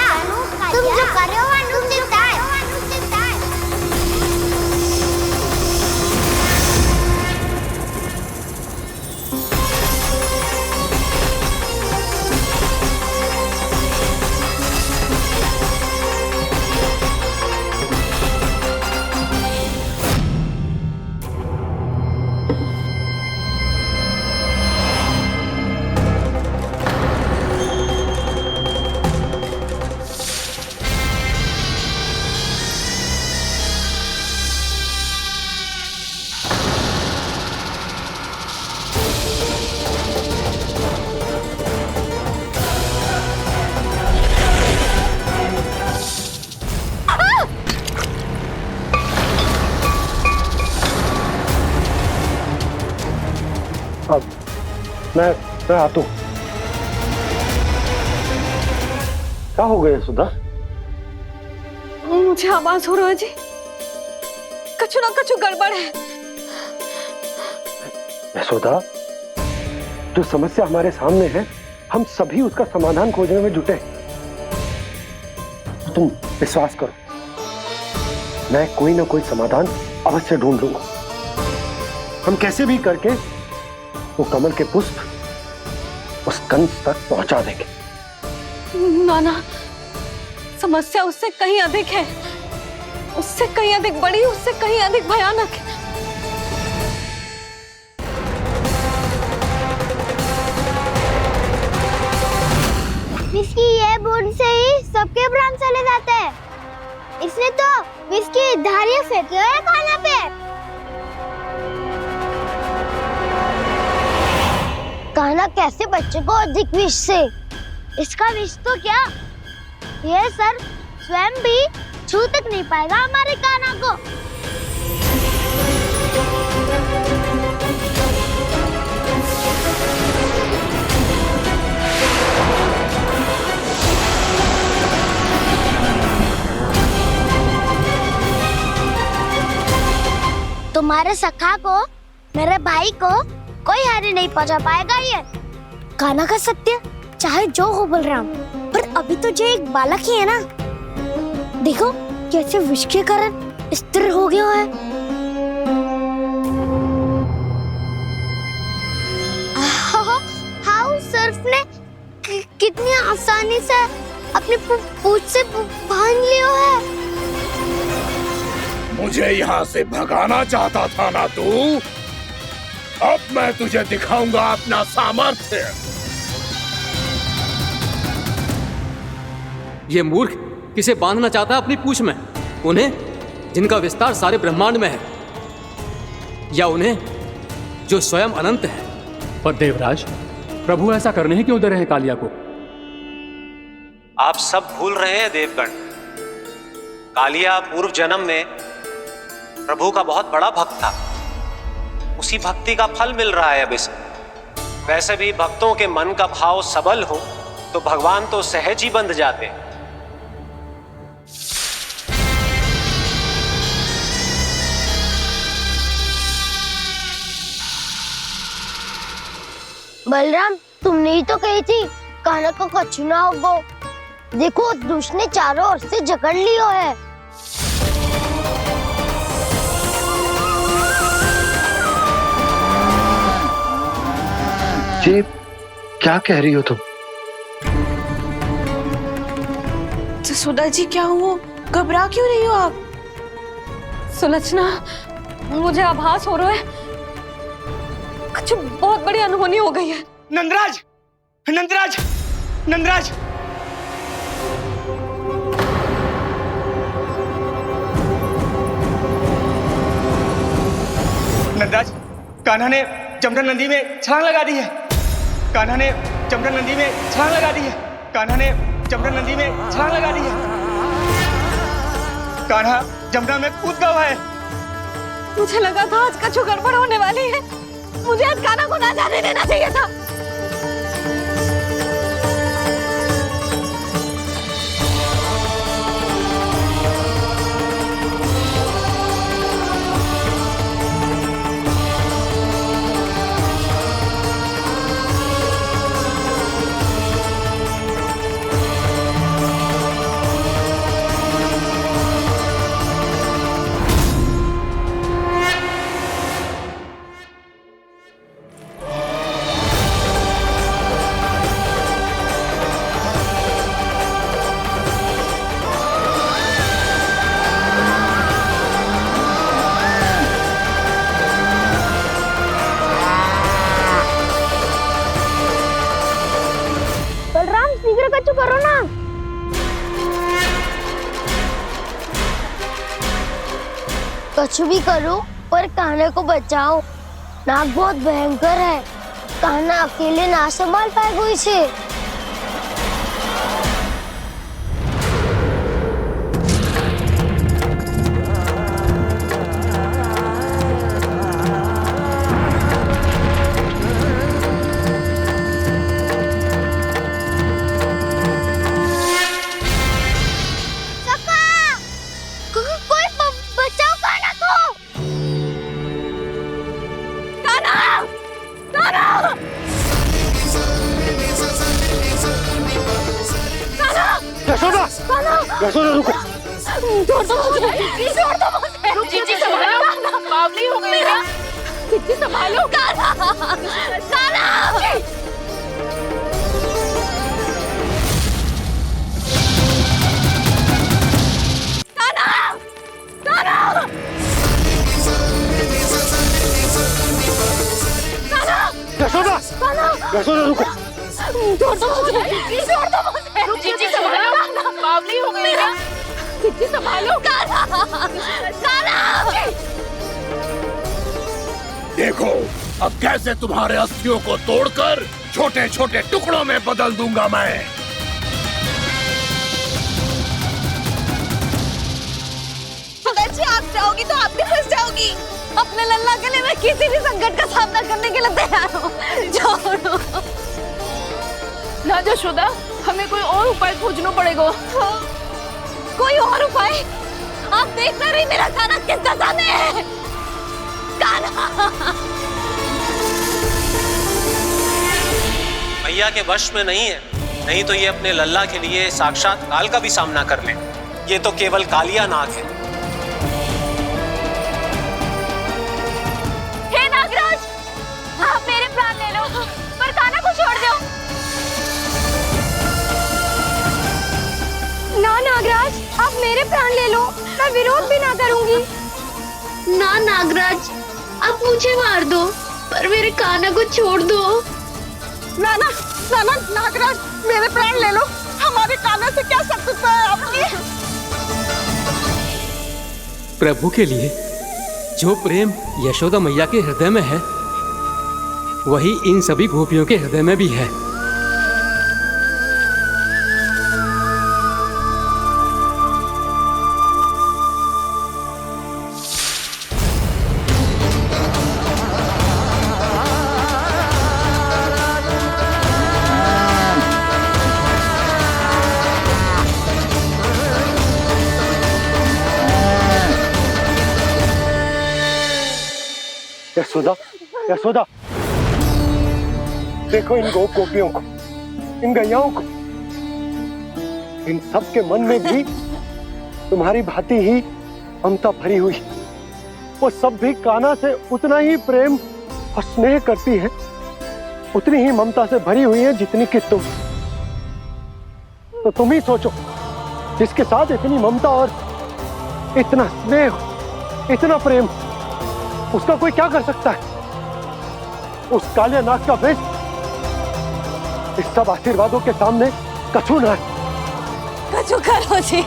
S4: तुम जो कर रहे हो अनुचित है।
S14: मैं आता हूँ। क्या हो गया सुधा?
S6: मुझे आवाज हो रहा है जी, कछु ना कछु गड़बड़ है।
S14: यशोदा, जो समस्या हमारे सामने है, हम सभी उसका समाधान खोजने में जुटे। तुम विश्वास करो, मैं कोई ना कोई समाधान अवश्य ढूंढ लूंगा। हम कैसे भी करके वो कमल के पुष्प उस कंस तक पहुंचा देंगे।
S6: नाना, समस्या उससे कहीं अधिक है, उससे कहीं अधिक बड़ी, उससे कहीं अधिक भयानक है।
S4: विस्की ये बूंद से ही सबके प्राण चले जाते हैं। इसने तो विस्की धारियां फेंकी है खाना पे। कान्हा कैसे बच्चे को अधिक विष से? इसका विष तो क्या, ये सर स्वयं भी छू तक नहीं पाएगा हमारे कान्हा को। तुम्हारे सखा को, मेरे भाई को कोई हानि नहीं पहुंचा पाएगा। ये कान्हा का सत्य चाहे जो हो बलराम, पर अभी तो जो एक बालक ही है ना। देखो कैसे विष के कारण स्थिर हो गया है। हाउ सर्फ ने कितनी आसानी से अपनी पूंछ से बांध लिया है।
S19: मुझे यहाँ से भगाना चाहता था ना तू? अब मैं तुझे दिखाऊंगा अपना सामर्थ्य।
S3: ये मूर्ख किसे बांधना चाहता है अपनी पूंछ में? उन्हें जिनका विस्तार सारे ब्रह्मांड में है, या उन्हें जो स्वयं अनंत है?
S11: पर देवराज, प्रभु ऐसा करने ही क्यों दे रहे हैं कालिया को?
S20: आप सब भूल रहे हैं देवगण, कालिया पूर्व जन्म में प्रभु का बहुत बड़ा भक्त था। उसी भक्ति का फल मिल रहा है अब इसे। वैसे भी भक्तों के मन का भाव सबल हो तो भगवान तो सहज ही बंध जाते।
S4: बलराम, तुमने ही तो कही थी कान्हा को कछु ना होगो। देखो दुष्ट ने चारों ओर से जकड़ लियो है।
S5: ये क्या कह रही हो तुम?
S12: सुधा जी, क्या हुआ? घबरा क्यों रही हो आप?
S6: सुलक्षणा, मुझे आभास हो रहा है कुछ बहुत बड़ी अनहोनी हो गई है।
S16: नंदराज, नंदराज, नंदराज! नंदराज, कान्हा ने जमुना नदी में छलांग लगा दी है। कान्हा ने जमुना नदी में छलांग लगा दी है। कान्हा ने जमुना नदी में छलांग लगा दी है। कान्हा जमुना में कूद गया है।
S6: मुझे लगा था आज कछु गड़बड़ होने वाली है। मुझे आज कान्हा को ना जाने देना चाहिए था।
S4: कुछ भी करो पर कान्हा को बचाओ। नाग बहुत भयंकर है, कान्हा अकेले ना संभाल पाएगा इसे।
S14: यशोदा रुको।
S15: छोड़ दो मुझे, प्लीज छोड़ दो मुझे। रुक जीजी संभालो, बावली हो गई क्या? जीजी संभालो। कान्हा, कान्हा।
S14: यशोदा, यशोदा रुको।
S15: छोड़ दो मुझे, प्लीज छोड़ दो मुझे। रुक जीजी संभालो, बावली हो गई क्या? जीजी संभालो। कान्हा, कान्हा।
S19: देखो अब कैसे तुम्हारे अस्थियों को तोड़कर छोटे छोटे टुकड़ों में बदल दूंगा मैं।
S12: अगर जी आप जाओगी तो आप भी फंस जाओगी।
S6: अपने लल्ला के लिए मैं किसी भी संकट का सामना करने के लिए तैयार हूँ। छोड़ो
S15: ना यशोदा, हमें कोई और उपाय खोजना पड़ेगा।
S6: कोई और उपाय? आप देख ना रही मेरा कान्हा किस दशा में है। कान्हा
S20: मैया के वश में नहीं है, नहीं तो ये अपने लल्ला के लिए साक्षात काल का भी सामना कर ले। ये तो केवल कालिया नाग है।
S6: हे नागराज, आप मेरे प्राण ले लो पर कान्हा को छोड़ दो।
S4: ना नागराज, आप मेरे प्राण ले लो, मैं विरोध भी ना करूंगी।
S10: ना नागराज, आप मुझे मार दो पर मेरे कान्हा को छोड़ दो।
S17: ना ना ना ना नागराज, मेरे प्राण ले लो, हमारे कान्हा से क्या शत्रुता है आपकी?
S3: प्रभु के लिए जो प्रेम यशोदा मैया के हृदय में है, वही इन सभी गोपियों के हृदय में भी है।
S14: यशोदा, यशोदा, देखो इन गोपियों को, इन गैयाओं को, इन सब के मन में भी तुम्हारी भांति ही ममता भरी हुई। वो सब भी कान्हा से उतना ही प्रेम और स्नेह करती है, उतनी ही ममता से भरी हुई है जितनी कि तुम। तो तुम ही सोचो, जिसके साथ इतनी ममता और इतना स्नेह, इतना प्रेम, उसका कोई क्या कर सकता है? उस काले नाग का वेश इस सब आशीर्वादों के सामने कछु ना है।
S6: कछु करो जी।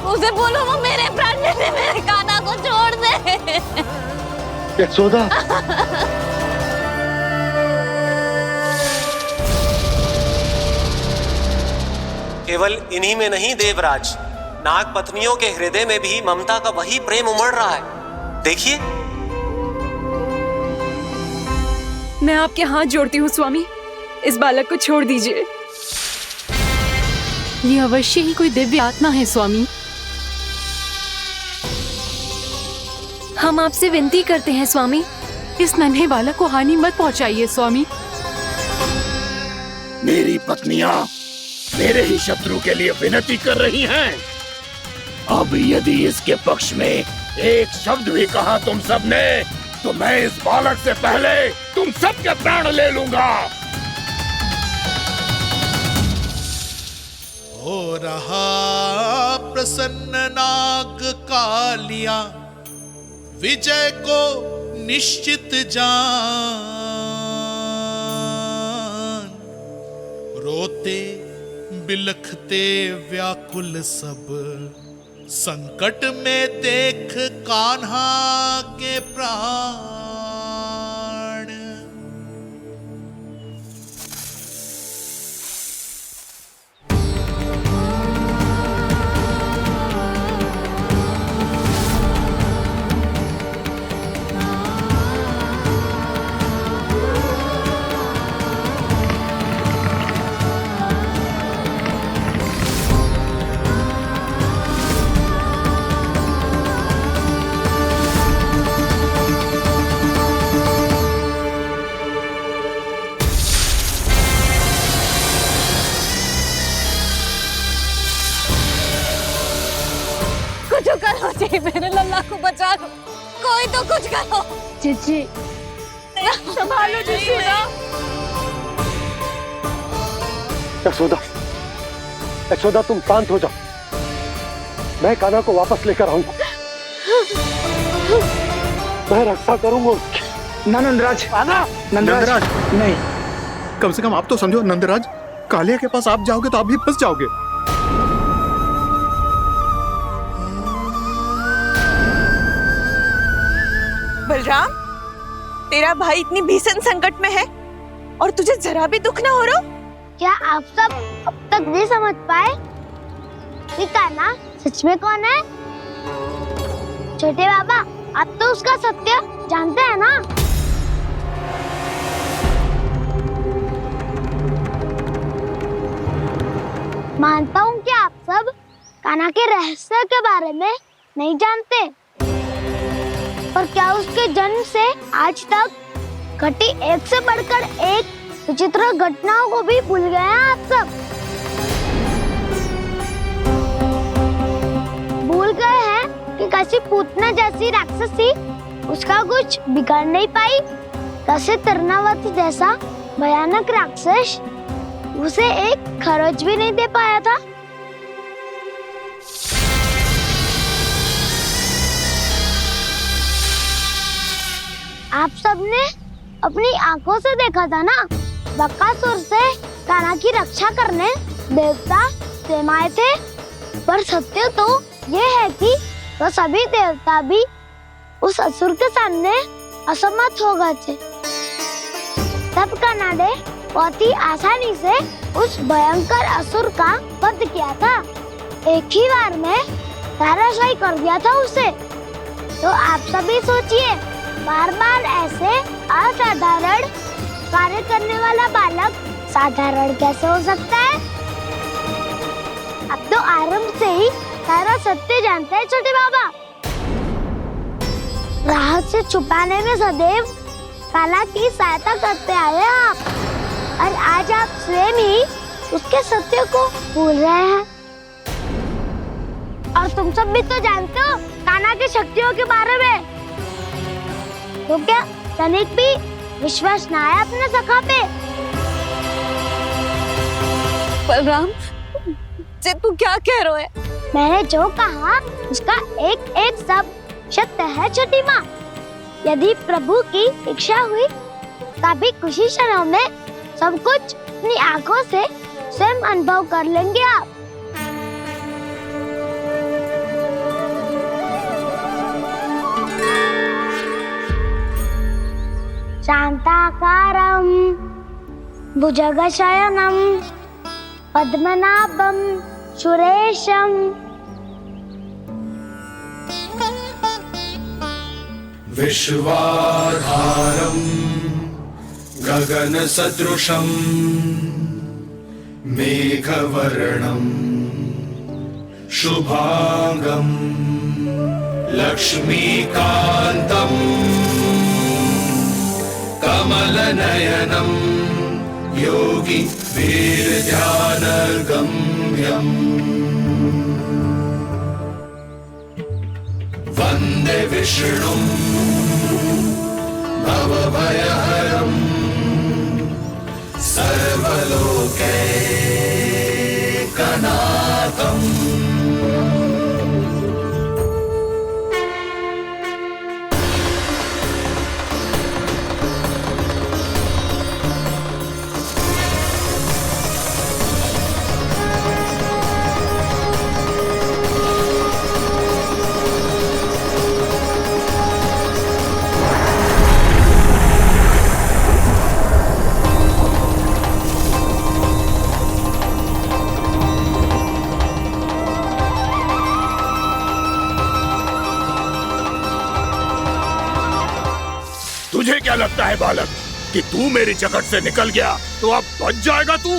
S6: उसे बोलो वो मेरे प्राण ले ले, मेरे कान्हा को छोड़ दे।
S14: यशोदा,
S20: केवल इन्हीं में नहीं देवराज, नाग पत्नियों के हृदय में भी ममता का वही प्रेम उमड़ रहा है। देखिए।
S12: मैं आपके हाथ जोड़ती हूँ स्वामी, इस बालक को छोड़ दीजिए।
S18: ये अवश्य ही कोई दिव्य आत्मा है स्वामी।
S12: हम आपसे विनती करते हैं स्वामी,
S18: इस नन्हे बालक को हानि मत पहुंचाइए स्वामी।
S19: मेरी पत्नियां मेरे ही शत्रु के लिए विनती कर रही हैं। अब यदि इसके पक्ष में एक शब्द भी कहा तुम सबने, तो मैं इस बालक से पहले तुम सबके प्राण ले लूंगा।
S7: हो रहा प्रसन्न नाग कालिया, विजय को निश्चित जान। रोते बिलखते व्याकुल सब संकट में देख कान्हा के प्राण।
S6: कुछ करो जी, मेरे लल्ला को बचा लो, कोई तो कुछ करो।
S10: जीजी
S6: संभालो जीजी ना।
S14: यशोदा, यशोदा तुम शांत हो जाओ, मैं कान्हा को वापस लेकर आऊंगा, मैं रक्षा करूंगा उसकी।
S1: ना नंदराज, नंदराज
S14: नहीं,
S1: कम से कम आप तो समझो नंदराज, कालिया के पास आप जाओगे तो आप भी फंस जाओगे।
S12: बलराम, तेरा भाई इतनी भीषण संकट में है और तुझे जरा भी दुख ना हो रहा?
S4: क्या आप सब अब तक नहीं समझ पाए कि कान्हा सच में कौन है? छोटे बाबा, आप तो उसका सत्य जानते हैं ना? मानता हूँ कि आप सब कान्हा के रहस्य के बारे में नहीं जानते, पर क्या उसके जन्म से आज तक घटी एक से बढ़कर एक विचित्र घटनाओं को भी भूल गए हैं आप सब? भूल गए हैं कि कैसी पूतना जैसी राक्षसी उसका कुछ बिगाड़ नहीं पाई, कैसे तरनावती जैसा भयानक राक्षस उसे एक खरोच भी नहीं दे पाया था। आप सबने अपनी आंखों से देखा था ना, बकासुर से कान्हा की रक्षा करने देवता स्वयं आए थे, पर सत्य तो ये है कि वो सभी देवता भी उस असुर के सामने असमर्थ हो गए थे। तब कान्हा ने बहुत ही आसानी से उस भयंकर असुर का वध किया था, एक ही बार में धराशायी कर दिया था उसे। तो आप सभी सोचिए, बार बार ऐसे असाधारण कार्य करने वाला बालक साधारण कैसे हो सकता है? अब तो आरंभ से ही सारा सत्य जानते हैं छोटे बाबा। रहस्य छुपाने में सदैव कान्हा की सहायता करते आए हैं आप, और आज आप स्वयं ही उसके सत्य को भूल रहे हैं। और तुम सब भी तो जानते हो कान्हा की शक्तियों के बारे में, तो क्या तनिक भी विश्वास न आया अपने सखा पे?
S6: बलराम, तू क्या कह रहे है?
S4: मैंने जो कहा उसका एक एक शब्द सत्य है छोटी माँ। यदि प्रभु की इच्छा हुई तभी कुछ ही क्षणों में सब कुछ अपनी आंखों से स्वयं अनुभव कर लेंगे आप। शांताकारं भुजगशयनं पद्मनाभं सुरेशं
S19: विश्वाधारं गगनसदृशं मेघवर्णं शुभांगं लक्ष्मीकान्तं कमलनयनं योगी वीरध्यानगम्यं वन्दे विष्णुं भवभयहरं सर्वलोकैकनाथम् तुझे क्या लगता है बालक कि तू मेरी जकड़ से निकल गया तो अब बच जाएगा तू?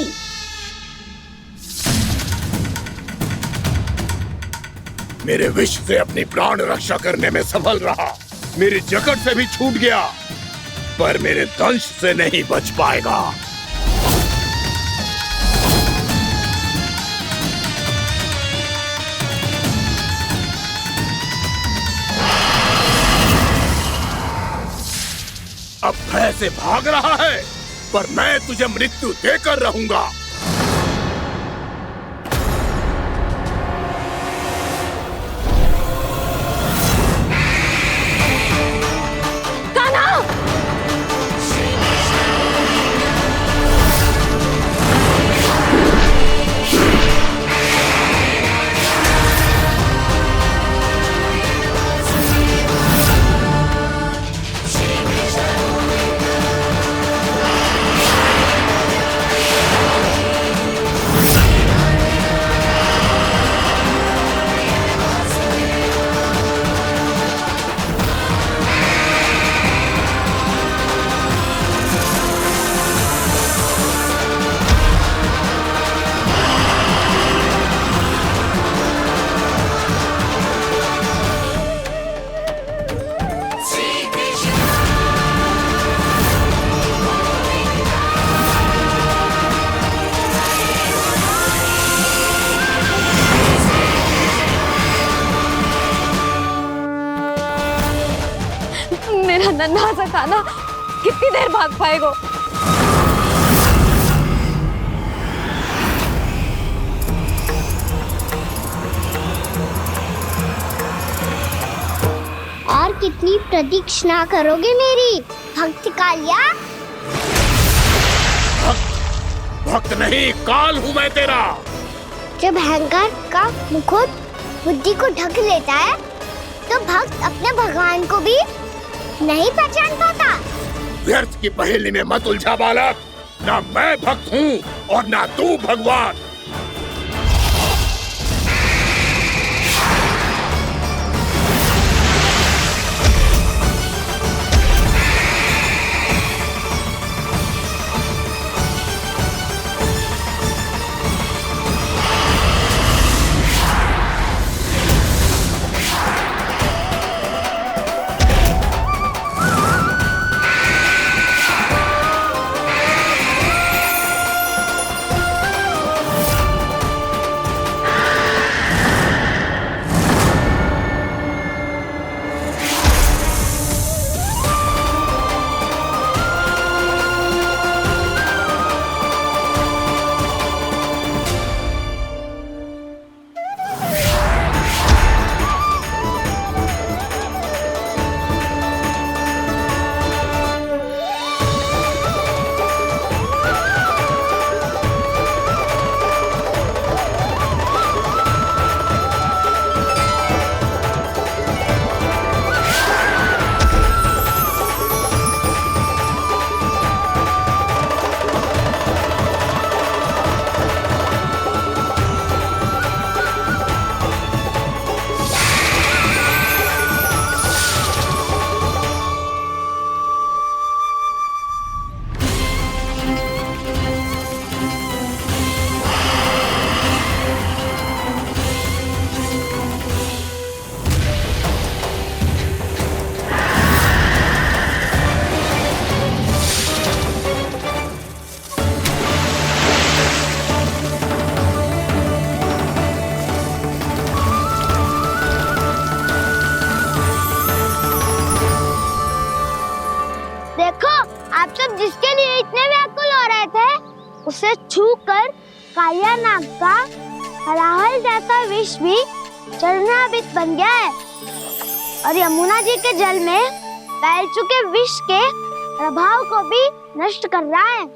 S19: मेरे विष से अपनी प्राण रक्षा करने में सफल रहा, मेरी जकड़ से भी छूट गया, पर मेरे दंश से नहीं बच पाएगा। अब भय से भाग रहा है, पर मैं तुझे मृत्यु देकर रहूंगा।
S6: मेरा नन्हा सा कान्हा कितनी देर भाग पाएगा?
S4: और कितनी प्रतीक्षा करोगे मेरी भक्त कालिया?
S19: भक्त नहीं, काल हूं मैं तेरा।
S4: जब अहंकार का मुकुट बुद्धि को ढक लेता है तो भक्त अपने भगवान को भी नहीं पहचान पाता।
S19: व्यर्थ की पहेली में मत उलझा बालक, ना मैं भक्त हूँ और ना तू भगवान।
S4: जिसके लिए इतने व्याकुल हो रहे थे उसे छूकर कालिया नाग का हलाहल जैसा विष भी चरणामृत बन गया है और यमुना जी के जल में फैल चुके विष के प्रभाव को भी नष्ट कर रहा है।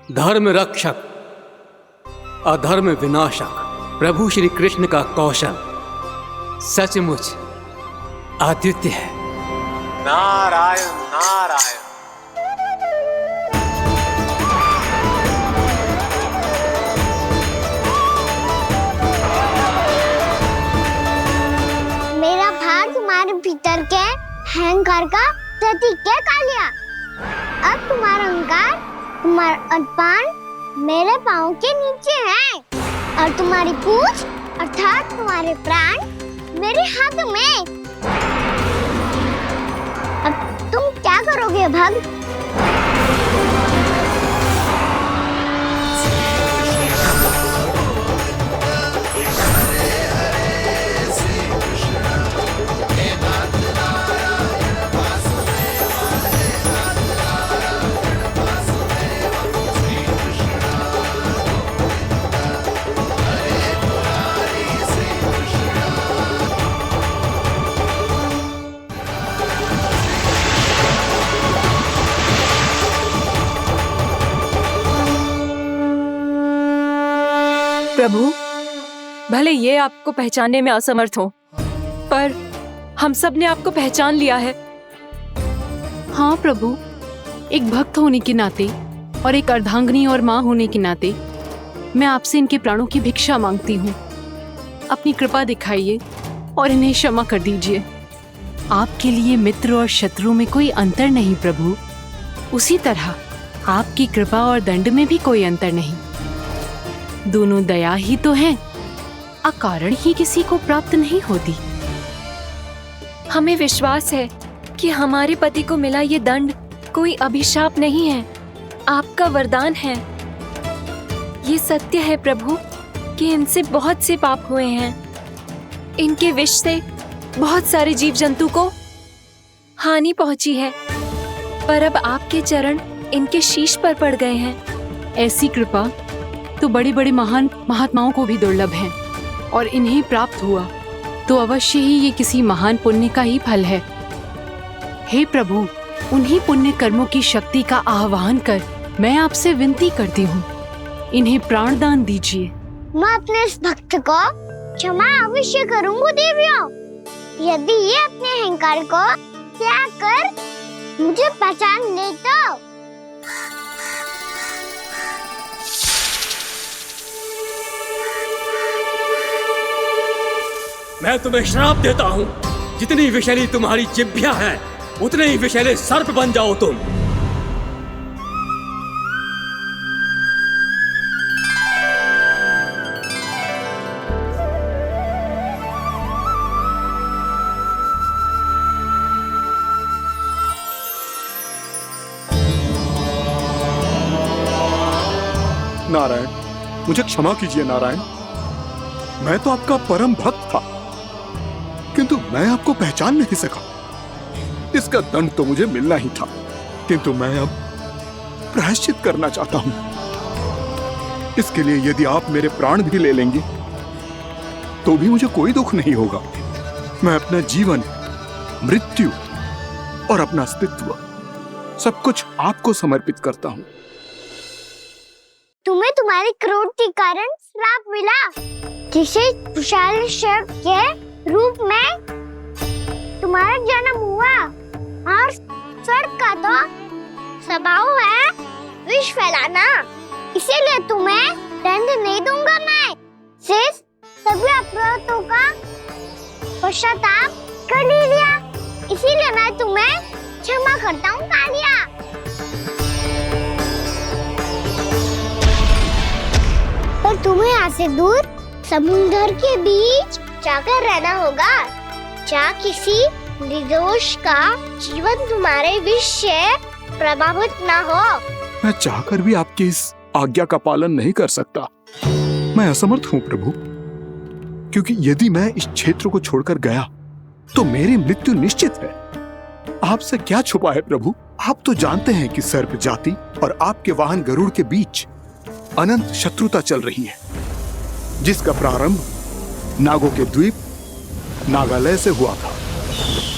S3: धर्म रक्षक अधर्म विनाशक प्रभु श्री कृष्ण का कौशल सचमुच अद्वितीय है। नारायण नारायण।
S4: मेरा भाग तुम्हारे भीतर के अहंकार का प्रतीक है कालिया। अब तुम्हारा अहंकार, तुम्हारा अनपान मेरे पाँव के नीचे है और तुम्हारी पूंछ अर्थात तुम्हारे प्राण मेरे हाथ में। अब तुम क्या करोगे भक्त?
S12: प्रभु, भले ये आपको पहचानने में असमर्थ हो, पर हम सब ने आपको पहचान लिया है।
S18: हाँ प्रभु, एक भक्त होने के नाते और एक अर्धांगिनी और माँ होने के नाते मैं आपसे इनके प्राणों की भिक्षा मांगती हूँ। अपनी कृपा दिखाइए और इन्हें क्षमा कर दीजिए। आपके लिए मित्र और शत्रु में कोई अंतर नहीं प्रभु। उसी तरह आपकी कृपा और दंड में भी कोई अंतर नहीं। दोनों दया ही तो हैं, अकारण ही किसी को प्राप्त नहीं होती।
S12: हमें विश्वास है कि हमारे पति को मिला ये दंड कोई अभिशाप नहीं है, आपका वरदान है। ये सत्य है प्रभु कि इनसे बहुत से पाप हुए हैं। इनके विष से बहुत सारे जीव जंतु को हानि पहुंची है, पर अब आपके चरण इनके शीश पर पड़ गए हैं।
S18: ऐसी कृपा तो बड़े बड़े महान महात्माओं को भी दुर्लभ है, और इन्हें प्राप्त हुआ तो अवश्य ही ये किसी महान पुण्य का ही फल है। हे प्रभु, उन्हीं पुण्य कर्मों की शक्ति का आह्वान कर मैं आपसे विनती करती हूँ, इन्हें प्राणदान दीजिए।
S4: मैं अपने इस भक्त को क्षमा अवश्य करूँगी देवियों, यदि ये अपने अहंकार को त्याग कर मुझे पहचान ले तो।
S3: मैं तुम्हें श्राप देता हूँ, जितनी विषैली तुम्हारी जिह्वा है उतने ही विषैले सर्प बन जाओ तुम।
S1: नारायण, मुझे क्षमा कीजिए नारायण। मैं तो आपका परम भक्त था, किंतु मैं आपको पहचान नहीं सका। इसका दंड तो मुझे मिलना ही था, किंतु मैं अब प्रायश्चित करना चाहता हूं। इसके लिए यदि आप मेरे प्राण भी ले लेंगे तो भी मुझे कोई दुख नहीं होगा। मैं अपना जीवन, मृत्यु और अपना अस्तित्व सब कुछ आपको समर्पित करता हूं।
S4: तुम्हें तुम्हारे क्रोध के कारण श्राप मिला, जिसे विशाल सर्प के रूप में तुम्हारा जन्म हुआ, और सर्प का तो स्वभाव है विष फैलाना। इसीलिए तुम्हें दंड नहीं दूंगा मैं। सिर्फ सभी अपराधों का पश्चाताप कर लिया, इसीलिए मैं तुम्हें क्षमा करता हूँ कालिया। पर तुम्हें यहाँ से दूर समुद्र के बीच जाकर रहना होगा, जहाँ किसी निर्दोष का जीवन तुम्हारे विष से प्रभावित न हो।
S1: मैं चाहकर भी आपकी इस आज्ञा का पालन नहीं कर सकता। मैं असमर्थ हूँ प्रभु, क्योंकि यदि मैं इस क्षेत्र को छोड़कर गया तो मेरी मृत्यु निश्चित है। आपसे क्या छुपा है प्रभु? आप तो जानते हैं कि सर्प जाति और आपके वाहन गरुड़ के बीच अनंत शत्रुता चल रही है, जिसका प्रारंभ नागों के द्वीप नागालय से हुआ था।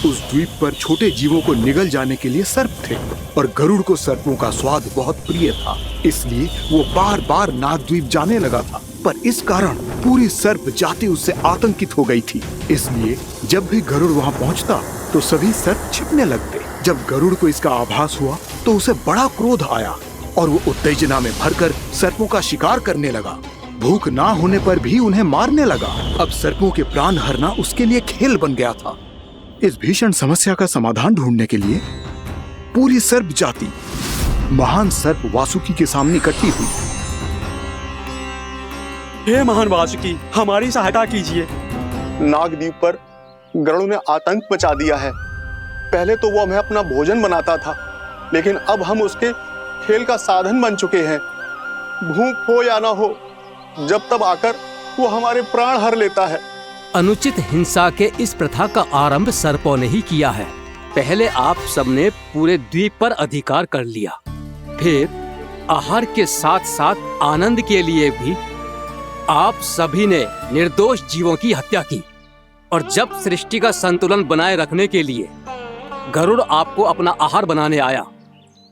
S1: उस द्वीप पर छोटे जीवों को निगल जाने के लिए सर्प थे, और गरुड़ को सर्पों का स्वाद बहुत प्रिय था, इसलिए वो बार बार नागद्वीप जाने लगा था। पर इस कारण पूरी सर्प जाति उससे आतंकित हो गई थी। इसलिए जब भी गरुड़ वहां पहुंचता तो सभी सर्प छिपने लगते। जब गरुड़ को इसका आभास हुआ तो उसे बड़ा क्रोध आया और वो उत्तेजना में भरकर सर्पों का शिकार करने लगा। भूख ना होने पर भी उन्हें मारने लगा। अब सर्पों के प्राण हरना उसके लिए खेल बन गया था। इस भीषण समस्या का समाधान ढूंढने के लिए पूरी सर्प जाति महान सर्प वासुकी के सामने इकट्ठी हुई।
S21: हे महान वासुकी, हमारी सहायता कीजिए।
S22: नागद्वीप पर गरुड़ ने आतंक मचा दिया है। पहले तो वो हमें अपना भोजन बनाता था, लेकिन अब हम उसके खेल का साधन बन चुके हैं। भूख हो या ना हो, जब तब आकर वो हमारे प्राण हर लेता है।
S3: अनुचित हिंसा के इस प्रथा का आरंभ सर्पों ने ही किया है। पहले आप सबने पूरे द्वीप पर अधिकार कर लिया, फिर आहार के साथ साथ आनंद के लिए भी आप सभी ने निर्दोष जीवों की हत्या की। और जब सृष्टि का संतुलन बनाए रखने के लिए गरुड़ आपको अपना आहार बनाने आया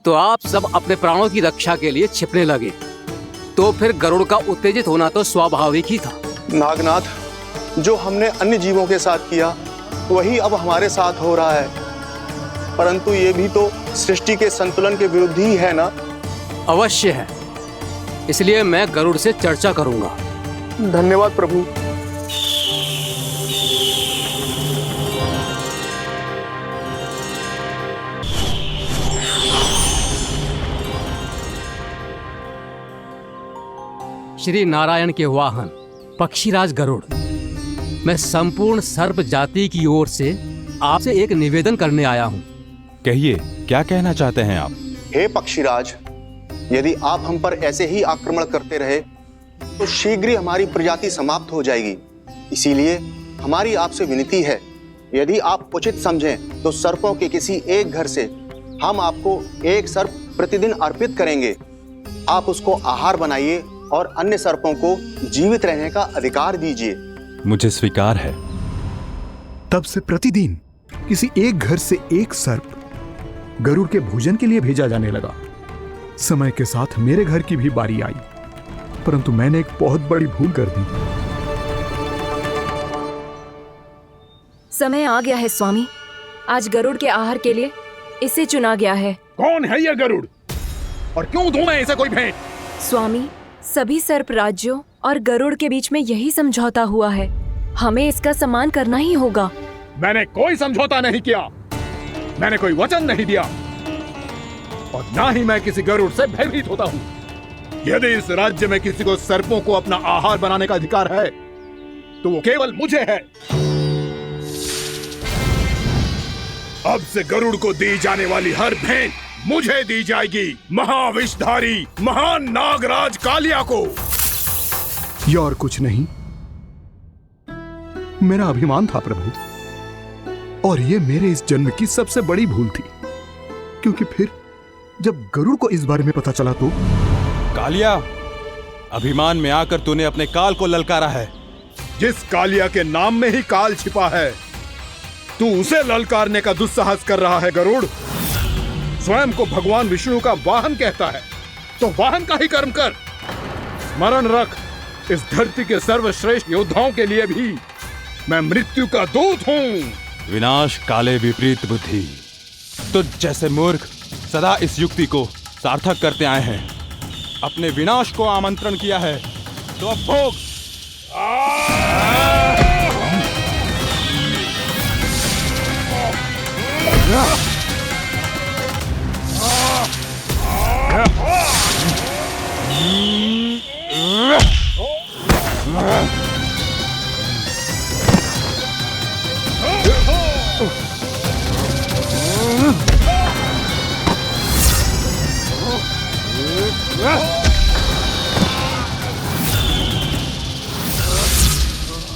S3: तो आप सब अपने प्राणों की रक्षा के लिए छिपने लगे। तो फिर गरुड़ का उत्तेजित होना तो स्वाभाविक ही था।
S22: नागनाथ, जो हमने अन्य जीवों के साथ किया वही अब हमारे साथ हो रहा है, परंतु ये भी तो सृष्टि के संतुलन के विरुद्ध ही है ना?
S3: अवश्य है, इसलिए मैं गरुड़ से चर्चा करूंगा।
S22: धन्यवाद प्रभु।
S3: श्री नारायण के वाहन पक्षीराज गरुड़, मैं संपूर्ण सर्प जाति की ओर से आपसे एक निवेदन करने आया हूँ।
S23: कहिए, क्या कहना चाहते हैं आप?
S22: हे पक्षीराज, यदि आप हम पर ऐसे ही आक्रमण करते रहे तो शीघ्र ही हमारी प्रजाति समाप्त हो जाएगी। इसीलिए हमारी आपसे विनती है, यदि आप उचित समझें तो सर्पों के किसी एक घर से हम आपको एक सर्प प्रतिदिन अर्पित करेंगे। आप उसको आहार बनाइए और अन्य सर्पों को जीवित रहने का अधिकार दीजिए।
S23: मुझे स्वीकार है।
S1: तब से प्रतिदिन किसी एक घर से एक सर्प गरुड़ के भोजन के लिए भेजा जाने लगा। समय के साथ मेरे घर की भी बारी आई, परंतु मैंने एक बहुत बड़ी भूल कर दी।
S24: समय आ गया है स्वामी, आज गरुड़ के आहार के लिए इसे चुना गया है।
S19: कौन है यह गरुड़ और क्यों दूं मैं इसे कोई भेंट?
S24: स्वामी, सभी सर्प राज्यों और गरुड़ के बीच में यही समझौता हुआ है, हमें इसका सम्मान करना ही होगा।
S19: मैंने कोई समझौता नहीं किया, मैंने कोई वचन नहीं दिया और ना ही मैं किसी गरुड़ से भयभीत होता हूँ। यदि इस राज्य में किसी को सर्पों को अपना आहार बनाने का अधिकार है तो वो केवल मुझे है। अब से गरुड़ को दी जाने वाली हर भेंट मुझे दी जाएगी, महाविषधारी महान नागराज कालिया को।
S1: यह और कुछ नहीं, मेरा अभिमान था प्रभु, और ये मेरे इस जन्म की सबसे बड़ी भूल थी, क्योंकि फिर जब गरुड़ को इस बारे में पता चला तो।
S23: कालिया, अभिमान में आकर तूने अपने काल को ललकारा है।
S19: जिस कालिया के नाम में ही काल छिपा है, तू उसे ललकारने का दुस्साहस कर रहा है गरुड़। स्वयं को भगवान विष्णु का वाहन कहता है तो वाहन का ही कर्म कर। स्मरण रख, इस धरती के सर्वश्रेष्ठ योद्धाओं के लिए भी मैं मृत्यु का दूत हूँ।
S23: विनाश काले विपरीत बुद्धि, तुझ जैसे मूर्ख सदा इस युक्ति को सार्थक करते आए हैं। अपने विनाश को आमंत्रण किया है तो अब भोग।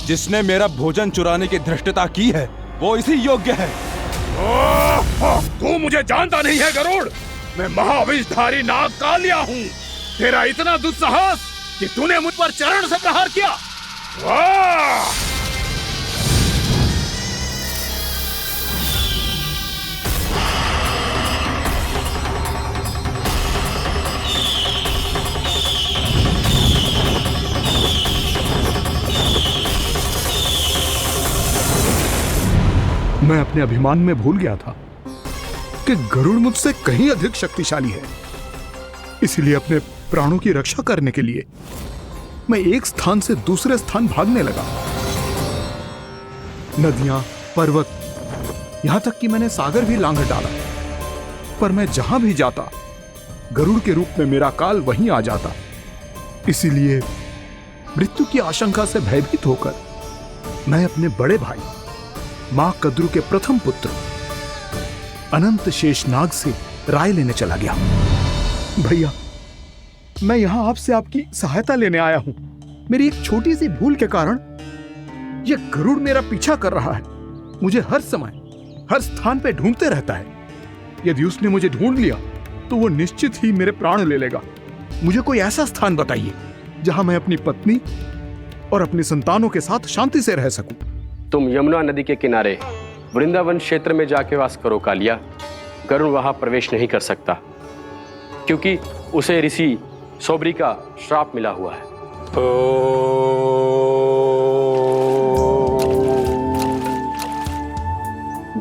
S23: जिसने मेरा भोजन चुराने की धृष्टता की है वो इसी योग्य है।
S19: तू मुझे जानता नहीं है गरुड़, मैं महाविषधारी नाग कालिया हूँ। तेरा इतना दुस्साहस कि तूने मुझ पर चरण से प्रहार किया। वाह!
S1: मैं अपने अभिमान में भूल गया था कि गरुड़ मुझसे कहीं अधिक शक्तिशाली है। इसलिए अपने प्राणों की रक्षा करने के लिए मैं एक स्थान से दूसरे स्थान भागने लगा। नदियां, पर्वत, यहां तक कि मैंने सागर भी लांघ डाला, पर मैं जहां भी जाता गरुड़ के रूप में मेरा काल वहीं आ जाता। इसीलिए मृत्यु की आशंका से भयभीत होकर मैं अपने बड़े भाई मां कद्रू के प्रथम पुत्र अनंत शेषनाग से राय लेने चला गया। भैया, मैं यहां आपसे आपकी सहायता लेने आया हूं। मेरी एक छोटी सी भूल के कारण यह गरुड़ मेरा पीछा कर रहा है। मुझे हर समय हर स्थान पे ढूंढते रहता है। यदि उसने मुझे ढूंढ लिया तो वो निश्चित ही मेरे प्राण ले लेगा। मुझे कोई ऐसा स्थान बताइए जहां मैं अपनी पत्नी और अपनी संतानों के साथ शांति से रह सकूं।
S2: तुम यमुना नदी के किनारे वृंदावन क्षेत्र में जाके वास करो कालिया। गरुड़ वहां प्रवेश नहीं कर सकता क्योंकि उसे ऋषि सोबरी का श्राप मिला हुआ है।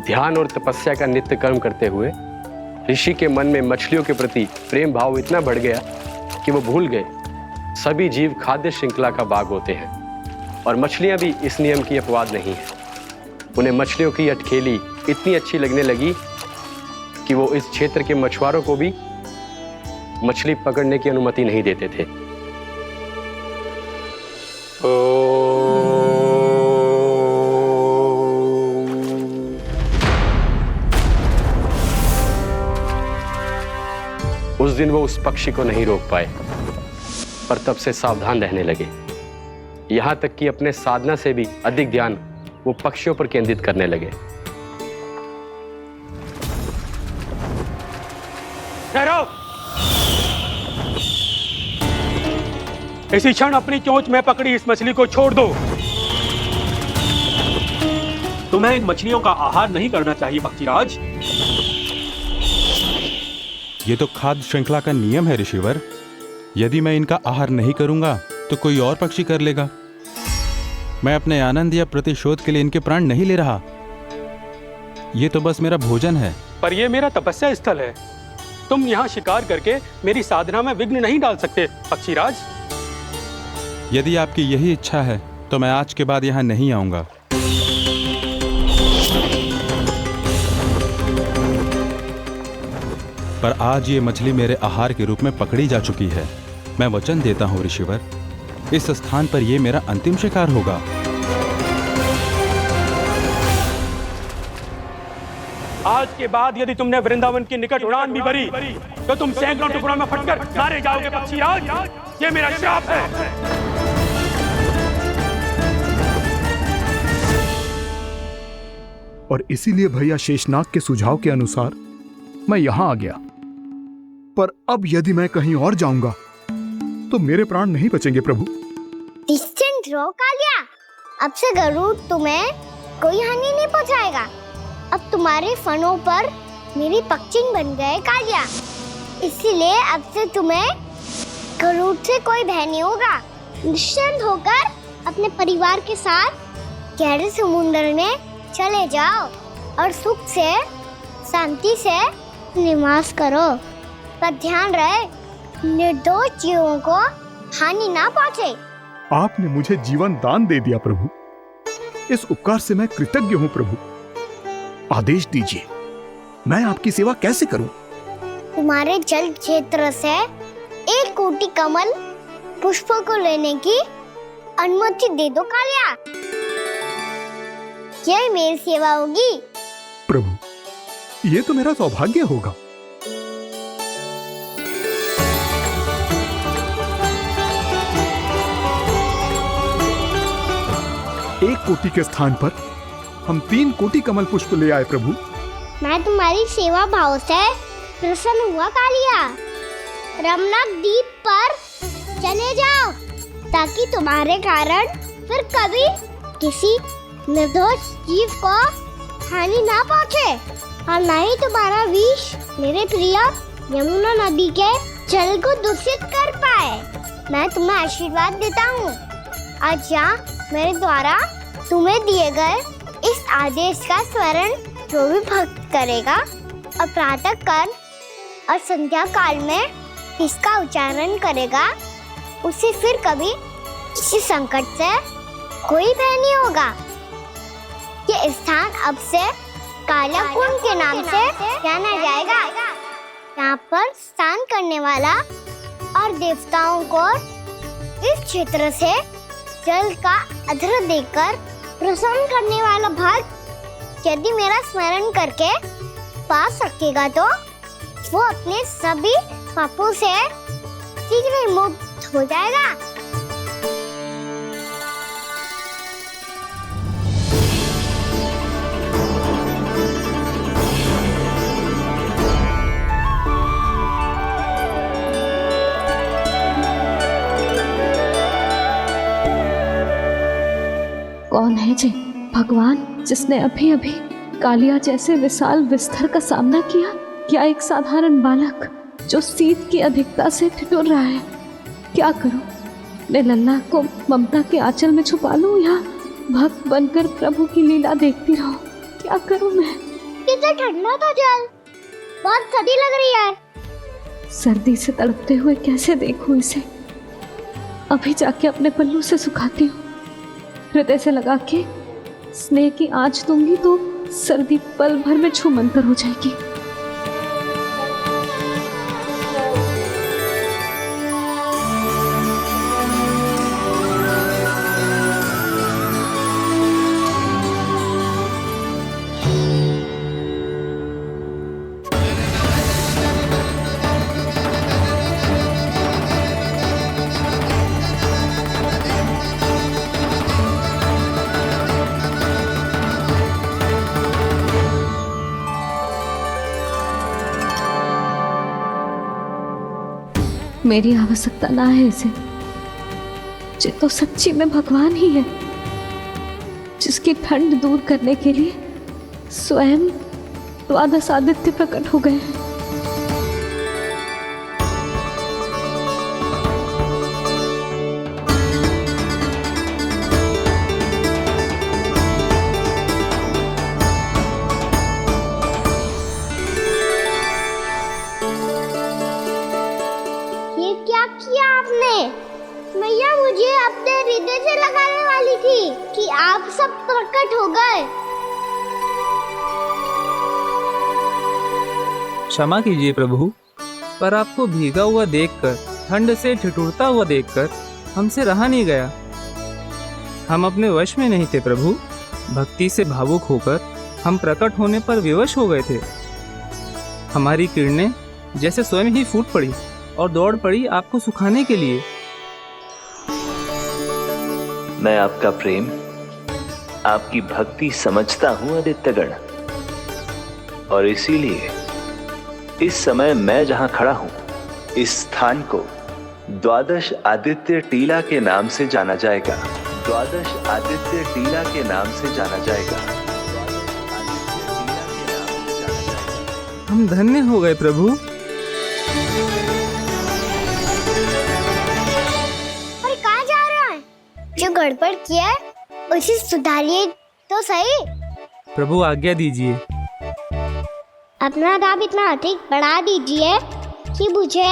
S2: ध्यान और तपस्या का नित्य कर्म करते हुए ऋषि के मन में मछलियों के प्रति प्रेम भाव इतना बढ़ गया कि वो भूल गए सभी जीव खाद्य श्रृंखला का भाग होते हैं और मछलियां भी इस नियम की अपवाद नहीं है। उन्हें मछलियों की अटखेली इतनी अच्छी लगने लगी कि वो इस क्षेत्र के मछुआरों को भी मछली पकड़ने की अनुमति नहीं देते थे। उस दिन वो उस पक्षी को नहीं रोक पाए, पर तब से सावधान रहने लगे। यहां तक कि अपने साधना से भी अधिक ध्यान वो पक्षियों पर केंद्रित करने लगे।
S21: ठहरो! इसी क्षण अपनी चोंच में पकड़ी इस मछली को छोड़ दो। तुम्हें इन मछलियों का आहार नहीं करना चाहिए पक्षीराज।
S23: ये तो खाद्य श्रृंखला का नियम है ऋषिवर। यदि मैं इनका आहार नहीं करूंगा तो कोई और पक्षी कर लेगा। मैं अपने आनंद या प्रतिशोध के लिए इनके प्राण नहीं ले रहा। ये तो बस मेरा भोजन है।
S21: पर यह मेरा तपस्या स्थल है। तुम यहाँ शिकार करके मेरी साधना में विघ्न नहीं डाल सकते पक्षीराज।
S23: यदि आपकी यही इच्छा है तो मैं आज के बाद यहाँ नहीं आऊंगा। पर आज ये मछली मेरे आहार के रूप में पकड़ी जा चुकी है। मैं वचन देता हूँ ऋषिवर, इस स्थान पर यह मेरा अंतिम शिकार होगा।
S21: आज के बाद यदि तुमने वृंदावन की निकट उड़ान भी भरी तो तुम सैकड़ों टुकड़ों में फटकर मारे जाओगे पक्षीराज। ये मेरा श्राप है।
S1: और इसीलिए भैया शेषनाग के सुझाव के अनुसार मैं यहां आ गया। पर अब यदि मैं कहीं और जाऊंगा तो मेरे प्राण नहीं बचेंगे प्रभु।
S4: निश्चिंत रहो कालिया, अब से गरुड़ तुम्हें कोई हानि नहीं पहुंचाएगा। अब तुम्हारे फनों पर मेरी पक्षिंग बन गए कालिया, इसीलिए अब से तुम्हें गरुड़ से कोई भय नहीं होगा। निश्चिंत होकर अपने परिवार के साथ गहरे समुद्र में चले जाओ और सुख से शांति से निवास करो। पर ध्यान रहे निर्दोष जीवों को हानि ना पहुंचे।
S1: आपने मुझे जीवन दान दे दिया प्रभु, इस उपकार से मैं कृतज्ञ हूँ प्रभु। आदेश दीजिए, मैं आपकी सेवा कैसे करूं?
S4: तुम्हारे जल क्षेत्र से 1 कोटि कमल पुष्पों को लेने की अनुमति दे दो कालिया। यही मेरी सेवा होगी
S1: प्रभु। ये तो मेरा सौभाग्य होगा। एक कोटि के स्थान पर हम 3 कोटि कमल पुष्प ले आए प्रभु।
S4: मैं तुम्हारी सेवा भाव से प्रसन्न हुआ कालिया। रमनक द्वीप पर चले जाओ ताकि तुम्हारे कारण फिर कभी किसी निर्दोष जीव को हानि ना पहुंचे और न ही तुम्हारा विष मेरे प्रिय यमुना नदी के जल को दूषित कर पाए। मैं तुम्हें आशीर्वाद देता हूँ। आज यहाँ मेरे द्वारा तुम्हें दिए गए इस आदेश का स्मरण जो भी भक्त करेगा और प्रातः काल और संध्या काल में इसका उच्चारण करेगा, उसे फिर कभी किसी संकट से कोई भय नहीं होगा। ये स्थान अब से कालिया कुंड के नाम से जाना जाएगा। यहाँ पर स्नान करने वाला और देवताओं को इस क्षेत्र से जल का अर्घ्य देकर प्रसन्न करने वाला भक्त यदि मेरा स्मरण करके पास रखेगा तो वो अपने सभी पापों से शीघ्र ही मुक्त हो जाएगा।
S10: कौन है जे भगवान जिसने अभी अभी कालिया जैसे विशाल विस्तर का सामना किया? क्या एक साधारण बालक जो शीत की अधिकता से ठिठुर रहा है? क्या करूं? मैं लल्ला को ममता के आंचल में छुपा लूं या भक्त बनकर प्रभु की लीला देखती रहूं? क्या करूं मैं?
S4: कितना ठंडा था जल, बहुत सर्दी लग रही है।
S10: सर्दी से तड़पते हुए कैसे देखूं इसे? अभी जाके अपने पल्लू से सुखाती हूँ। हृदय से लगा के स्नेह की आंच दूंगी तो सर्दी पल भर में छूमंतर हो जाएगी। मेरी आवश्यकता ना है इसे, ये तो सच्ची में भगवान ही है जिसकी ठंड दूर करने के लिए स्वयं द्वादश आदित्य प्रकट हो गए हैं।
S4: मैया मुझे अपने हृदय से लगाने वाली थी कि आप सब प्रकट हो गए।
S8: क्षमा कीजिए प्रभु, पर आपको भीगा हुआ देखकर, ठंड से ठिठुरता हुआ देखकर हमसे रहा नहीं गया। हम अपने वश में नहीं थे प्रभु। भक्ति से भावुक होकर हम प्रकट होने पर विवश हो गए थे। हमारी किरणें जैसे स्वयं ही फूट पड़ी और दौड़ पड़ी आपको सुखाने के लिए।
S9: मैं आपका प्रेम, आपकी भक्ति समझता हूं आदित्यगण, और इसीलिए इस समय मैं जहां खड़ा हूं, इस स्थान को द्वादश आदित्य टीला के नाम से जाना जाएगा। द्वादश आदित्य टीला के नाम से जाना जाएगा।
S8: हम धन्य हो गए प्रभु।
S4: और कहाँ जा रहा है? जो गड़बड़ किया है उसे सुधारिए तो सही।
S8: प्रभु आज्ञा दीजिए।
S4: अपना दाम इतना अधिक बढ़ा दीजिए कि मुझे